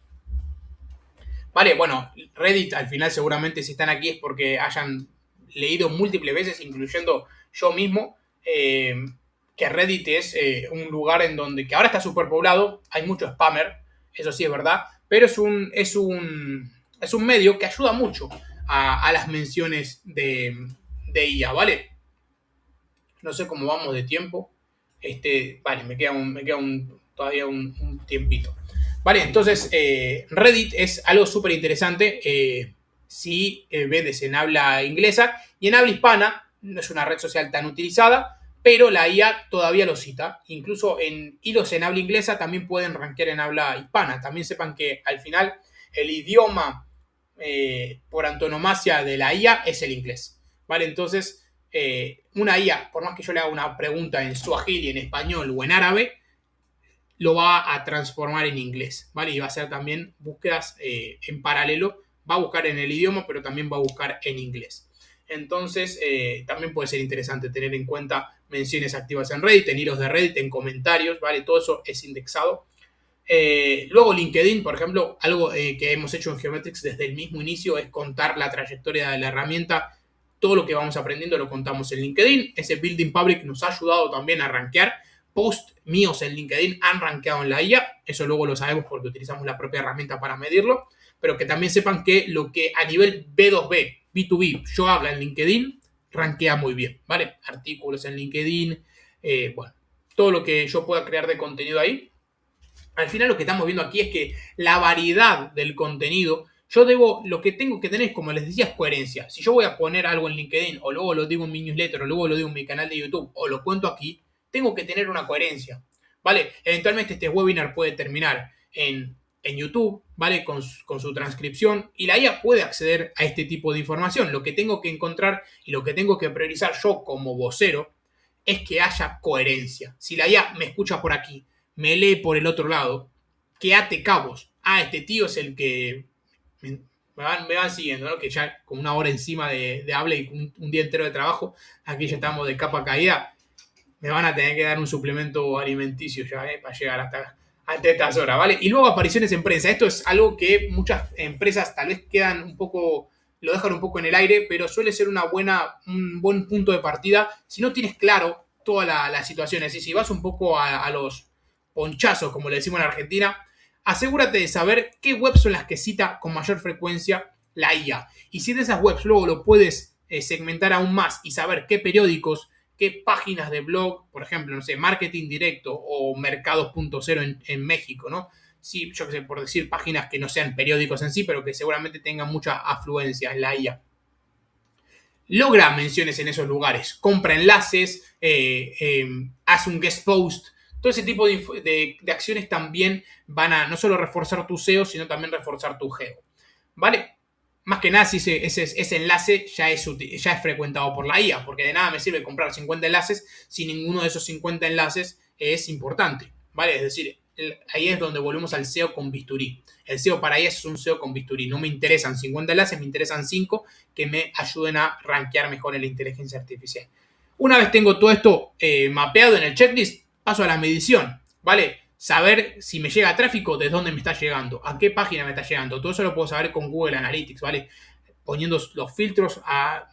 [SPEAKER 1] Vale, bueno, Reddit al final seguramente si están aquí es porque hayan leído múltiples veces, incluyendo yo mismo, que Reddit es un lugar en donde, que ahora está súper poblado, hay mucho spammer, eso sí es verdad, pero es un medio que ayuda mucho a las menciones de IA, ¿vale? No sé cómo vamos de tiempo. Vale, me queda todavía un tiempito. Vale, entonces Reddit es algo súper interesante si vendes en habla inglesa y en habla hispana. No es una red social tan utilizada, pero la IA todavía lo cita. Incluso en hilos en habla inglesa también pueden rankear en habla hispana. También sepan que al final el idioma por antonomasia de la IA es el inglés. Vale, entonces una IA, por más que yo le haga una pregunta en suajili, en español o en árabe, lo va a transformar en inglés, ¿vale? Y va a hacer también búsquedas en paralelo, va a buscar en el idioma, pero también va a buscar en inglés. Entonces, también puede ser interesante tener en cuenta menciones activas en Reddit, en hilos de Reddit, en comentarios, ¿vale? Todo eso es indexado. Luego LinkedIn, por ejemplo, algo que hemos hecho en Geometrics desde el mismo inicio es contar la trayectoria de la herramienta. Todo lo que vamos aprendiendo lo contamos en LinkedIn. Ese Building Public nos ha ayudado también a rankear. Posts míos en LinkedIn han rankeado en la IA. Eso luego lo sabemos porque utilizamos la propia herramienta para medirlo. Pero que también sepan que lo que a nivel B2B, B2B, yo hablo en LinkedIn, rankea muy bien, ¿vale? Artículos en LinkedIn, bueno, todo lo que yo pueda crear de contenido ahí. Al final lo que estamos viendo aquí es que la variedad del contenido, lo que tengo que tener, como les decía, es coherencia. Si yo voy a poner algo en LinkedIn, o luego lo digo en mi newsletter, o luego lo digo en mi canal de YouTube, o lo cuento aquí, tengo que tener una coherencia, ¿vale? Eventualmente este webinar puede terminar en YouTube, ¿vale? Con su transcripción, y la IA puede acceder a este tipo de información. Lo que tengo que encontrar y lo que tengo que priorizar yo como vocero es que haya coherencia. Si la IA me escucha por aquí, me lee por el otro lado, que ate cabos. Este tío es el que me van siguiendo, ¿no? Que ya con una hora encima de habla y un día entero de trabajo, aquí ya estamos de capa caída, me van a tener que dar un suplemento alimenticio ya, para llegar hasta estas horas, ¿vale? Y luego apariciones en prensa. Esto es algo que muchas empresas tal vez quedan un poco, lo dejan un poco en el aire, pero suele ser un buen punto de partida si no tienes claro toda la situación. Es decir, si vas un poco a los ponchazos, como le decimos en Argentina, asegúrate de saber qué webs son las que cita con mayor frecuencia la IA. Y si de esas webs luego lo puedes segmentar aún más y saber qué periódicos, qué páginas de blog, por ejemplo, no sé, Marketing Directo o Mercados.0 en México, ¿no? Sí, yo qué sé, por decir páginas que no sean periódicos en sí, pero que seguramente tengan mucha afluencia en la IA. Logra menciones en esos lugares, compra enlaces, haz un guest post. Todo ese tipo de acciones también van a no solo reforzar tu SEO, sino también reforzar tu geo. ¿Vale? más que nada si ese enlace ya es frecuentado por la IA, porque de nada me sirve comprar 50 enlaces si ninguno de esos 50 enlaces es importante, ¿vale? Es decir, ahí es donde volvemos al SEO con bisturí. El SEO para IA es un SEO con bisturí. No me interesan 50 enlaces, me interesan 5 que me ayuden a rankear mejor en la inteligencia artificial. Una vez tengo todo esto mapeado en el checklist, paso a la medición, ¿vale? Saber si me llega tráfico, de dónde me está llegando, a qué página me está llegando. Todo eso lo puedo saber con Google Analytics, ¿vale? Poniendo los filtros,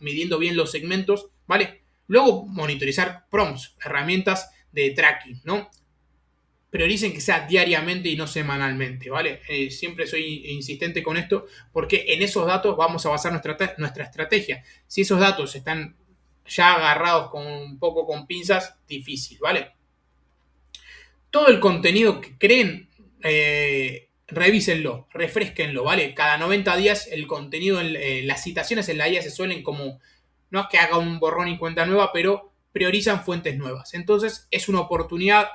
[SPEAKER 1] midiendo bien los segmentos, ¿vale? Luego monitorizar prompts, herramientas de tracking, ¿no? Prioricen que sea diariamente y no semanalmente, ¿vale? Siempre soy insistente con esto porque en esos datos vamos a basar nuestra estrategia. Si esos datos están ya agarrados un poco con pinzas, difícil, ¿vale? Todo el contenido que creen, revísenlo, refresquenlo, ¿vale? Cada 90 días el contenido, las citaciones en la IA se suelen como, no es que haga un borrón y cuenta nueva, pero priorizan fuentes nuevas. Entonces es una oportunidad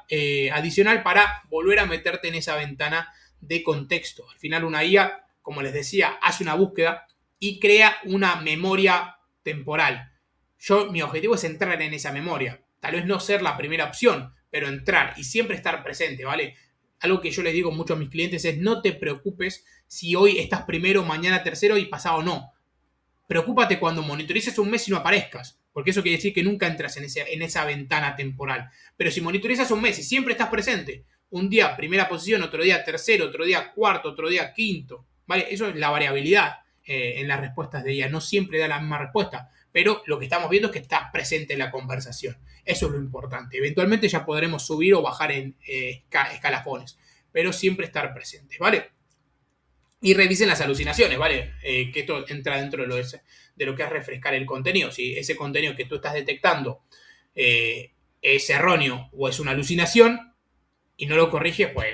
[SPEAKER 1] adicional para volver a meterte en esa ventana de contexto. Al final una IA, como les decía, hace una búsqueda y crea una memoria temporal. Mi objetivo es entrar en esa memoria. Tal vez no ser la primera opción, pero entrar y siempre estar presente, ¿vale? Algo que yo les digo mucho a mis clientes es no te preocupes si hoy estás primero, mañana tercero y pasado no. Preocúpate cuando monitorices un mes y no aparezcas, porque eso quiere decir que nunca entras en esa ventana temporal. Pero si monitorizas un mes y siempre estás presente, un día primera posición, otro día tercero, otro día cuarto, otro día quinto, ¿vale? Eso es la variabilidad en las respuestas de ella. No siempre da la misma respuesta, pero lo que estamos viendo es que está presente en la conversación. Eso es lo importante. Eventualmente ya podremos subir o bajar en escalafones, pero siempre estar presentes, ¿vale? Y revisen las alucinaciones, ¿vale? Que esto entra dentro de lo que es refrescar el contenido. Si ese contenido que tú estás detectando es erróneo o es una alucinación y no lo corriges, pues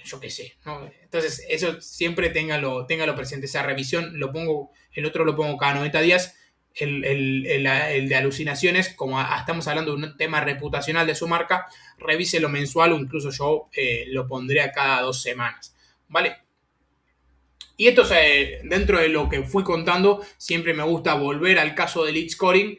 [SPEAKER 1] yo qué sé, ¿no? Entonces, eso siempre téngalo presente. Esa revisión, el otro lo pongo cada 90 días. El de alucinaciones, como estamos hablando de un tema reputacional de su marca, revíselo mensual o incluso yo lo pondré a cada 2 semanas, ¿vale? Y esto dentro de lo que fui contando, siempre me gusta volver al caso del lead scoring.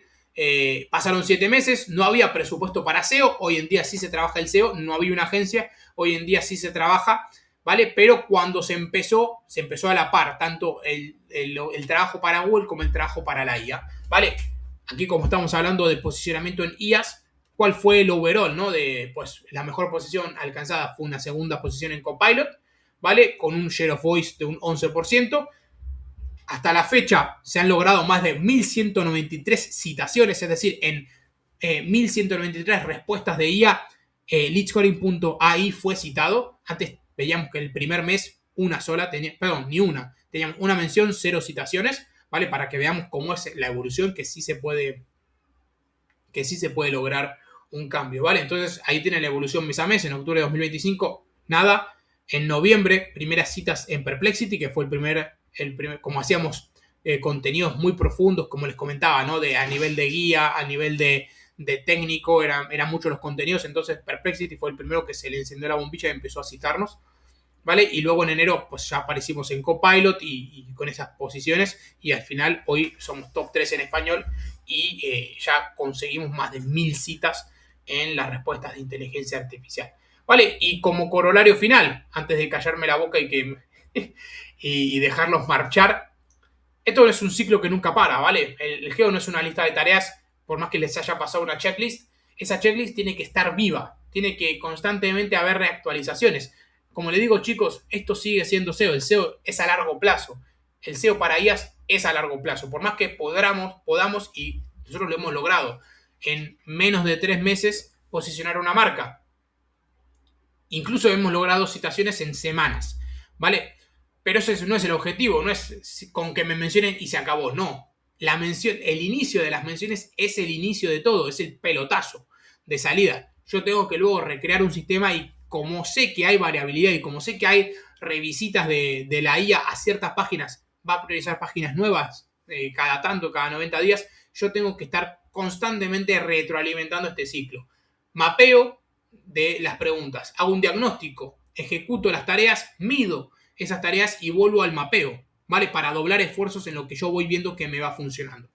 [SPEAKER 1] Pasaron 7 meses, no había presupuesto para SEO, hoy en día sí se trabaja el SEO, no había una agencia, hoy en día sí se trabaja, ¿vale? Pero cuando se empezó a la par, tanto el trabajo para Google como el trabajo para la IA, ¿vale? Aquí como estamos hablando de posicionamiento en IAs, ¿cuál fue el overall, no? Pues la mejor posición alcanzada fue una segunda posición en Copilot, ¿vale? Con un share of voice de un 11%. Hasta la fecha se han logrado más de 1.193 citaciones, es decir, en 1.193 respuestas de IA, leadscoring.ai fue citado. Antes veíamos que el primer mes teníamos una mención, 0 citaciones, ¿vale? Para que veamos cómo es la evolución, que sí se puede lograr un cambio, ¿vale? Entonces ahí tienen la evolución mes a mes. En octubre de 2025, nada. En noviembre, primeras citas en Perplexity, que fue el primer como hacíamos contenidos muy profundos, como les comentaba, ¿no? A nivel de guía, a nivel de técnico, eran muchos los contenidos. Entonces Perplexity fue el primero que se le encendió la bombilla y empezó a citarnos, ¿vale? Y luego en enero pues ya aparecimos en Copilot y con esas posiciones, y al final hoy somos top 3 en español y ya conseguimos más de 1.000 citas en las respuestas de inteligencia artificial, ¿vale? Y como corolario final, antes de callarme la boca y dejarlos marchar, esto es un ciclo que nunca para, ¿vale? El geo no es una lista de tareas, por más que les haya pasado una checklist, esa checklist tiene que estar viva, tiene que constantemente haber reactualizaciones. Como le digo, chicos, esto sigue siendo SEO, el SEO es a largo plazo, el SEO para IAs es a largo plazo, por más que podamos, y nosotros lo hemos logrado, en menos de 3 meses posicionar una marca. Incluso hemos logrado citaciones en semanas, ¿vale? Pero ese no es el objetivo, no es con que me mencionen y se acabó, no. El inicio de las menciones es el inicio de todo, es el pelotazo de salida. Yo tengo que luego recrear un sistema y como sé que hay variabilidad y como sé que hay revisitas de la IA a ciertas páginas, va a priorizar páginas nuevas cada 90 días, yo tengo que estar constantemente retroalimentando este ciclo. Mapeo de las preguntas, hago un diagnóstico, ejecuto las tareas, mido esas tareas y vuelvo al mapeo. ¿vale? Para doblar esfuerzos en lo que yo voy viendo que me va funcionando.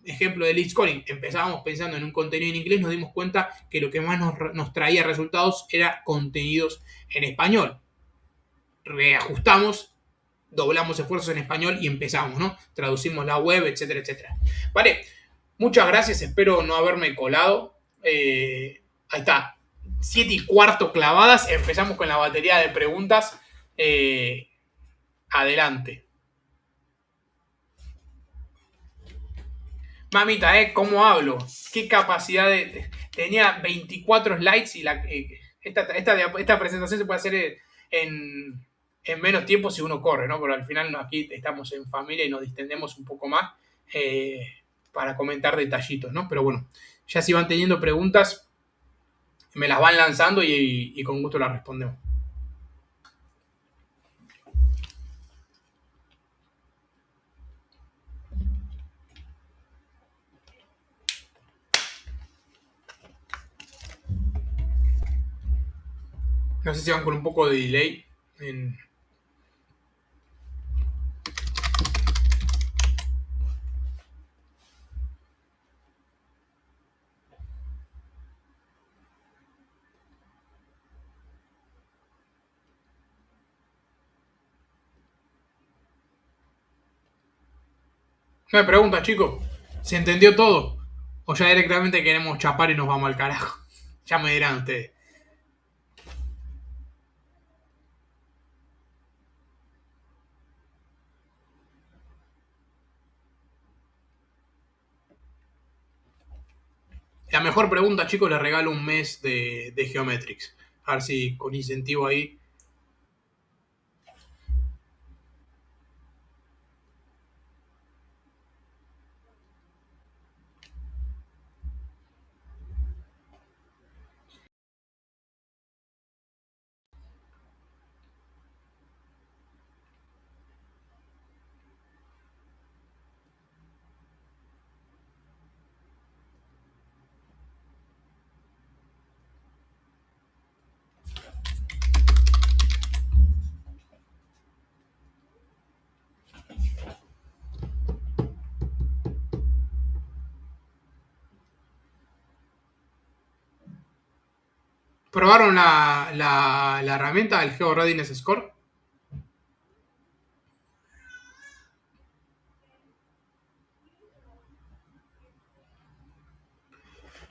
[SPEAKER 1] Ejemplo de lead scoring, empezábamos pensando en un contenido en inglés, nos dimos cuenta que lo que más nos traía resultados era contenidos en español. Reajustamos, doblamos esfuerzos en español y empezamos, ¿no? Traducimos la web, etcétera, etcétera. Vale, muchas gracias, espero no haberme colado. Ahí está, 7:15 clavadas, empezamos con la batería de preguntas. Adelante. Mamita, ¿cómo hablo? ¿Qué capacidad de...? Tenía 24 slides y esta presentación se puede hacer en menos tiempo si uno corre, ¿no? Pero al final aquí estamos en familia y nos distendemos un poco más para comentar detallitos, ¿no? Pero bueno, ya si van teniendo preguntas, me las van lanzando y con gusto las respondemos. No sé si van con un poco de delay en... No me preguntan, chicos. ¿Se entendió todo? ¿O ya directamente queremos chapar y nos vamos al carajo? Ya me dirán ustedes. La mejor pregunta, chicos, les regalo un mes de Geometrics. A ver si con incentivo ahí. ¿Probaron la herramienta del Geo Readiness Score?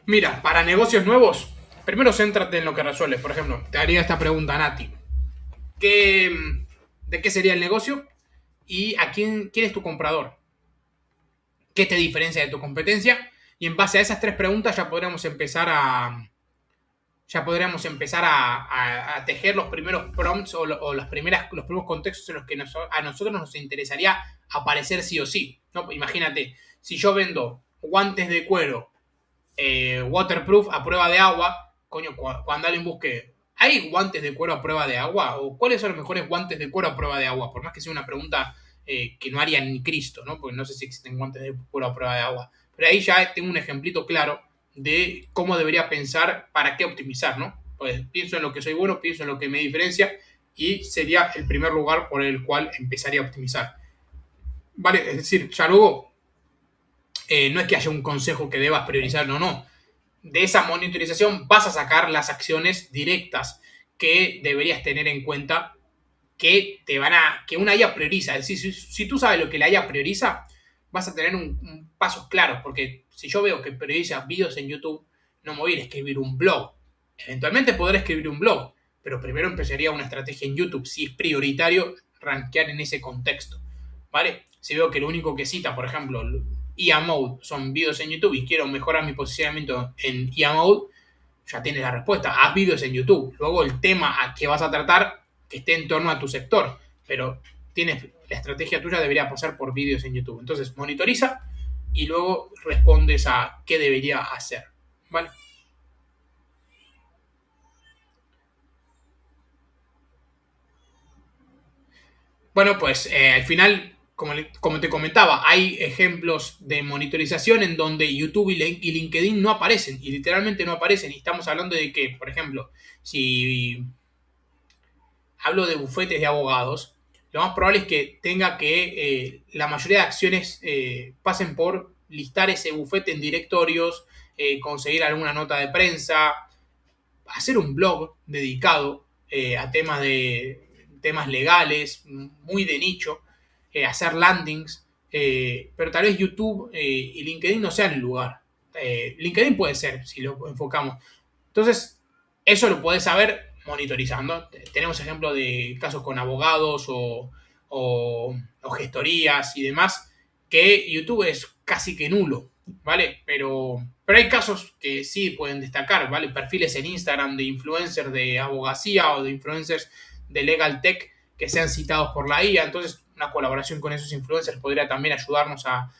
[SPEAKER 1] Mira, para negocios nuevos, primero céntrate en lo que resuelves. Por ejemplo, te haría esta pregunta, Nati. ¿De qué sería el negocio? ¿Y a quién es tu comprador? ¿Qué te diferencia de tu competencia? Y en base a esas tres preguntas ya podríamos empezar a tejer los primeros prompts o los primeros contextos en los que a nosotros nos interesaría aparecer sí o sí, ¿no? Imagínate, si yo vendo guantes de cuero waterproof a prueba de agua, coño, cuando alguien busque, ¿hay guantes de cuero a prueba de agua? ¿O cuáles son los mejores guantes de cuero a prueba de agua? Por más que sea una pregunta que no haría ni Cristo, ¿no? Porque no sé si existen guantes de cuero a prueba de agua. Pero ahí ya tengo un ejemplito claro de cómo debería pensar para qué optimizar, ¿no? Pues pienso en lo que soy bueno, pienso en lo que me diferencia y sería el primer lugar por el cual empezaría a optimizar. Vale, es decir, ya luego no es que haya un consejo que debas priorizar, no. De esa monitorización vas a sacar las acciones directas que deberías tener en cuenta que una IA prioriza. Es decir, si tú sabes lo que la IA prioriza, vas a tener pasos claros, porque si yo veo que prioriza videos en YouTube, no me voy a ir a escribir un blog. Eventualmente podré escribir un blog, pero primero empezaría una estrategia en YouTube, si es prioritario rankear en ese contexto, ¿vale? Si veo que lo único que cita, por ejemplo, IA Mode son videos en YouTube y quiero mejorar mi posicionamiento en IA Mode, ya tienes la respuesta, haz videos en YouTube. Luego el tema a que vas a tratar que esté en torno a tu sector, pero la estrategia tuya debería pasar por vídeos en YouTube. Entonces, monitoriza y luego respondes a qué debería hacer, ¿vale? Bueno, pues al final, como te comentaba, hay ejemplos de monitorización en donde YouTube y LinkedIn no aparecen, y literalmente no aparecen. Y estamos hablando de que, por ejemplo, si hablo de bufetes de abogados, lo más probable es que tenga que la mayoría de acciones pasen por listar ese bufete en directorios, conseguir alguna nota de prensa, hacer un blog dedicado a temas legales, muy de nicho, hacer landings, pero tal vez YouTube y LinkedIn no sean el lugar. LinkedIn puede ser, si lo enfocamos. Entonces, eso lo podés saber monitorizando. Tenemos ejemplos de casos con abogados o gestorías y demás, que YouTube es casi que nulo, ¿vale? Pero hay casos que sí pueden destacar, ¿vale? Perfiles en Instagram de influencers de abogacía o de influencers de legal tech que sean citados por la IA. Entonces, una colaboración con esos influencers podría también ayudarnos a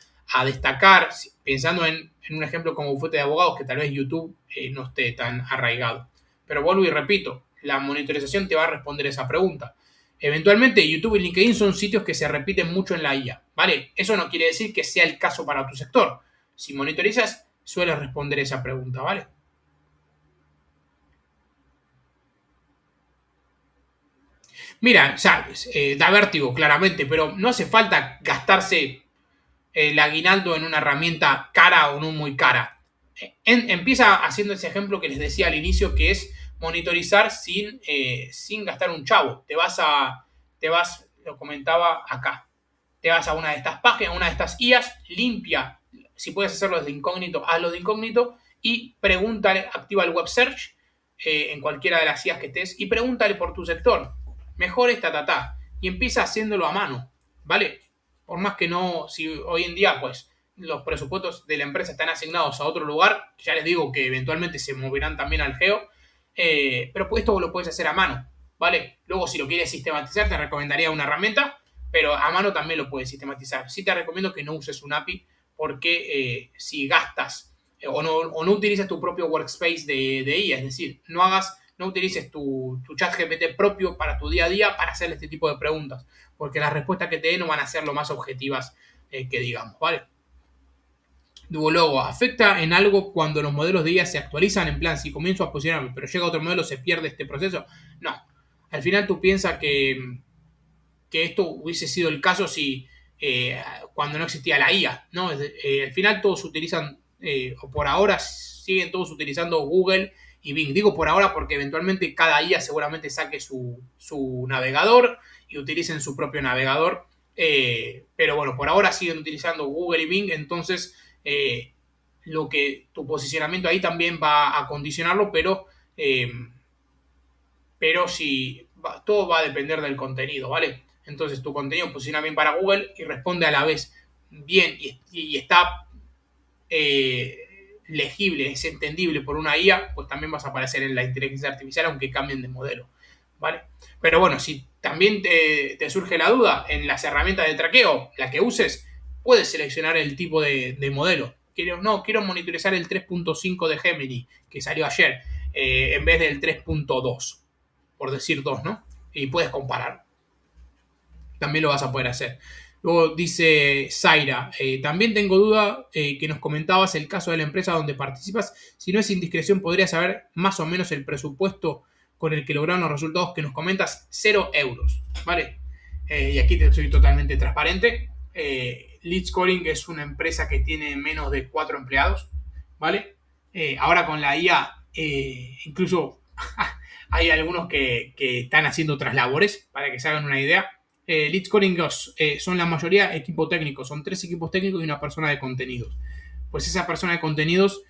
[SPEAKER 1] destacar, pensando en un ejemplo como bufete de abogados, que tal vez YouTube no esté tan arraigado. Pero vuelvo y repito, la monitorización te va a responder esa pregunta. Eventualmente, YouTube y LinkedIn son sitios que se repiten mucho en la IA, ¿vale? Eso no quiere decir que sea el caso para tu sector. Si monitorizas, sueles responder esa pregunta, ¿vale? Mira, ya, da vértigo claramente, pero no hace falta gastarse el aguinaldo en una herramienta cara o no muy cara. Empieza haciendo ese ejemplo que les decía al inicio, que es monitorizar sin gastar un chavo. Lo comentaba acá, te vas a una de estas páginas, una de estas IAs, limpia, si puedes hacerlo desde incógnito, hazlo de incógnito y pregúntale, activa el web search en cualquiera de las IAs que estés y pregúntale por tu sector. Mejor esta, y empieza haciéndolo a mano, ¿vale? Por más que no, si hoy en día, pues, los presupuestos de la empresa están asignados a otro lugar, ya les digo que eventualmente se moverán también al geo, pero pues esto lo puedes hacer a mano, ¿vale? Luego, si lo quieres sistematizar, te recomendaría una herramienta, pero a mano también lo puedes sistematizar. Sí te recomiendo que no uses un API porque si gastas o no utilices tu propio workspace de IA, es decir, no utilices tu chat GPT propio para tu día a día para hacer este tipo de preguntas, porque las respuestas que te den no van a ser lo más objetivas que digamos, ¿vale? Luego, ¿afecta en algo cuando los modelos de IA se actualizan? En plan, si comienzo a posicionarme, pero llega otro modelo, ¿se pierde este proceso? No. Al final tú piensas que esto hubiese sido el caso si cuando no existía la IA, ¿no? Al final todos utilizan, o por ahora siguen todos utilizando Google y Bing. Digo por ahora porque eventualmente cada IA seguramente saque su navegador y utilicen su propio navegador. Pero bueno, por ahora siguen utilizando Google y Bing, entonces tu posicionamiento ahí también va a condicionarlo, pero si todo va a depender del contenido, ¿vale? Entonces tu contenido posiciona bien para Google y responde a la vez bien y está legible, es entendible por una IA, pues también vas a aparecer en la inteligencia artificial aunque cambien de modelo, ¿vale? Pero bueno, si también te surge la duda, en las herramientas de traqueo, la que uses, puedes seleccionar el tipo de modelo. Quiero monitorizar el 3.5 de Gemini, que salió ayer, en vez del 3.2 por decir dos, ¿no? Y puedes comparar. También lo vas a poder hacer. Luego dice Zaira, también tengo duda que nos comentabas el caso de la empresa donde participas. Si no es indiscreción, ¿podría saber más o menos el presupuesto con el que lograron los resultados que nos comentas? 0 euros, ¿vale? Y aquí te soy totalmente transparente. Lead Scoring es una empresa que tiene menos de 4 empleados, ¿vale? Ahora con la IA, incluso hay algunos que están haciendo otras labores, para que se hagan una idea. Lead Scoring son la mayoría equipo técnico, son 3 equipos técnicos y una persona de contenidos. Pues esa persona de contenidos,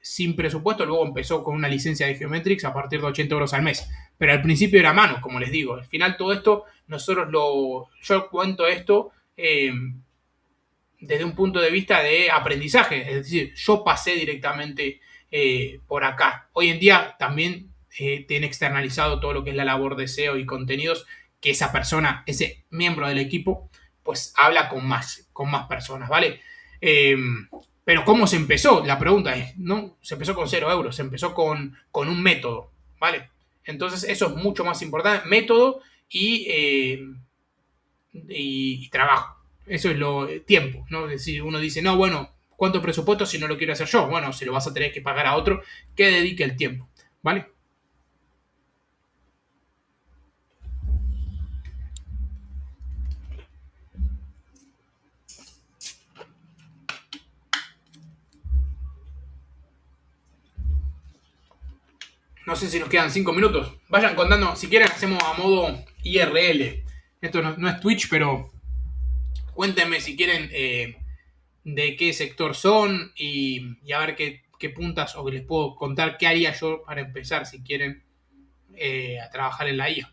[SPEAKER 1] sin presupuesto, luego empezó con una licencia de Geometrix a partir de 80 euros al mes. Pero al principio era mano, como les digo. Al final todo esto, yo cuento esto desde un punto de vista de aprendizaje. Es decir, yo pasé directamente por acá. Hoy en día también tiene externalizado todo lo que es la labor de SEO y contenidos, que esa persona, ese miembro del equipo, pues habla con más personas, ¿vale? Pero ¿cómo se empezó? La pregunta es, ¿no? Se empezó con 0 euros, se empezó con un método, ¿vale? Entonces eso es mucho más importante, método y trabajo. Eso es lo tiempo, ¿no? Es decir, uno dice, no, bueno, ¿cuánto presupuesto si no lo quiero hacer yo? Bueno, se lo vas a tener que pagar a otro que dedique el tiempo, ¿vale? No sé si nos quedan 5 minutos. Vayan contando, si quieren hacemos a modo IRL. Esto no es Twitch, pero cuéntenme si quieren de qué sector son y a ver qué puntas o que les puedo contar qué haría yo para empezar si quieren a trabajar en la IA.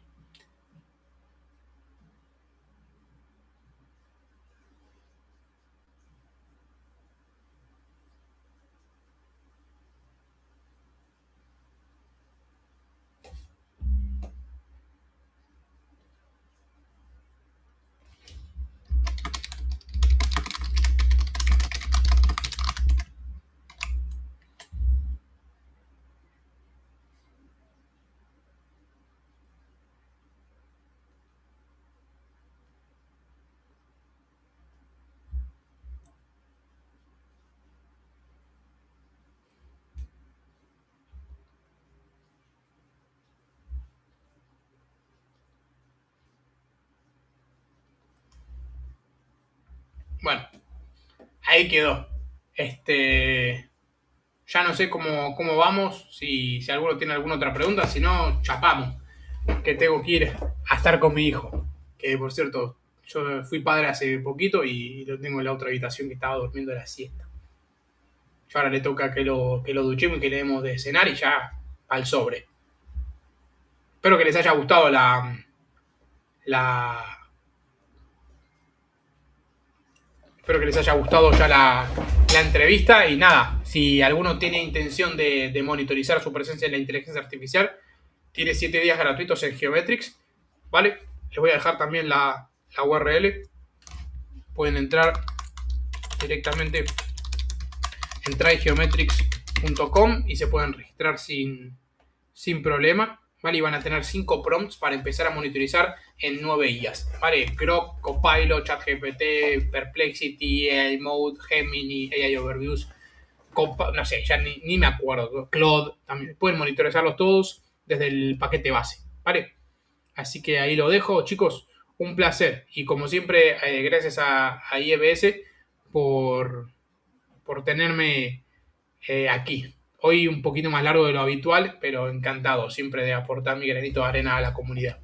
[SPEAKER 1] Bueno, ahí quedó. Ya no sé cómo vamos, si alguno tiene alguna otra pregunta, si no, chapamos, que tengo que ir a estar con mi hijo. Que por cierto, yo fui padre hace poquito y lo tengo en la otra habitación que estaba durmiendo la siesta. Yo ahora le toca que lo duchemos y que le demos de cenar y ya al sobre. Espero que les haya gustado la espero que les haya gustado ya la entrevista y nada, si alguno tiene intención de monitorizar su presencia en la inteligencia artificial, tiene 7 días gratuitos en Geometrix, ¿vale? Les voy a dejar también la URL, pueden entrar directamente en trygeometrix.com y se pueden registrar sin problema, ¿vale? Y van a tener 5 prompts para empezar a monitorizar en 9 IAs, ¿vale? Grok, Copilot, ChatGPT, Perplexity, AI Mode, Gemini, AI Overviews, no sé, ya ni me acuerdo, Claude, también pueden monitorizarlos todos desde el paquete base, ¿vale? Así que ahí lo dejo, chicos, un placer. Y como siempre, gracias a IEBS por tenerme aquí. Hoy un poquito más largo de lo habitual, pero encantado siempre de aportar mi granito de arena a la comunidad.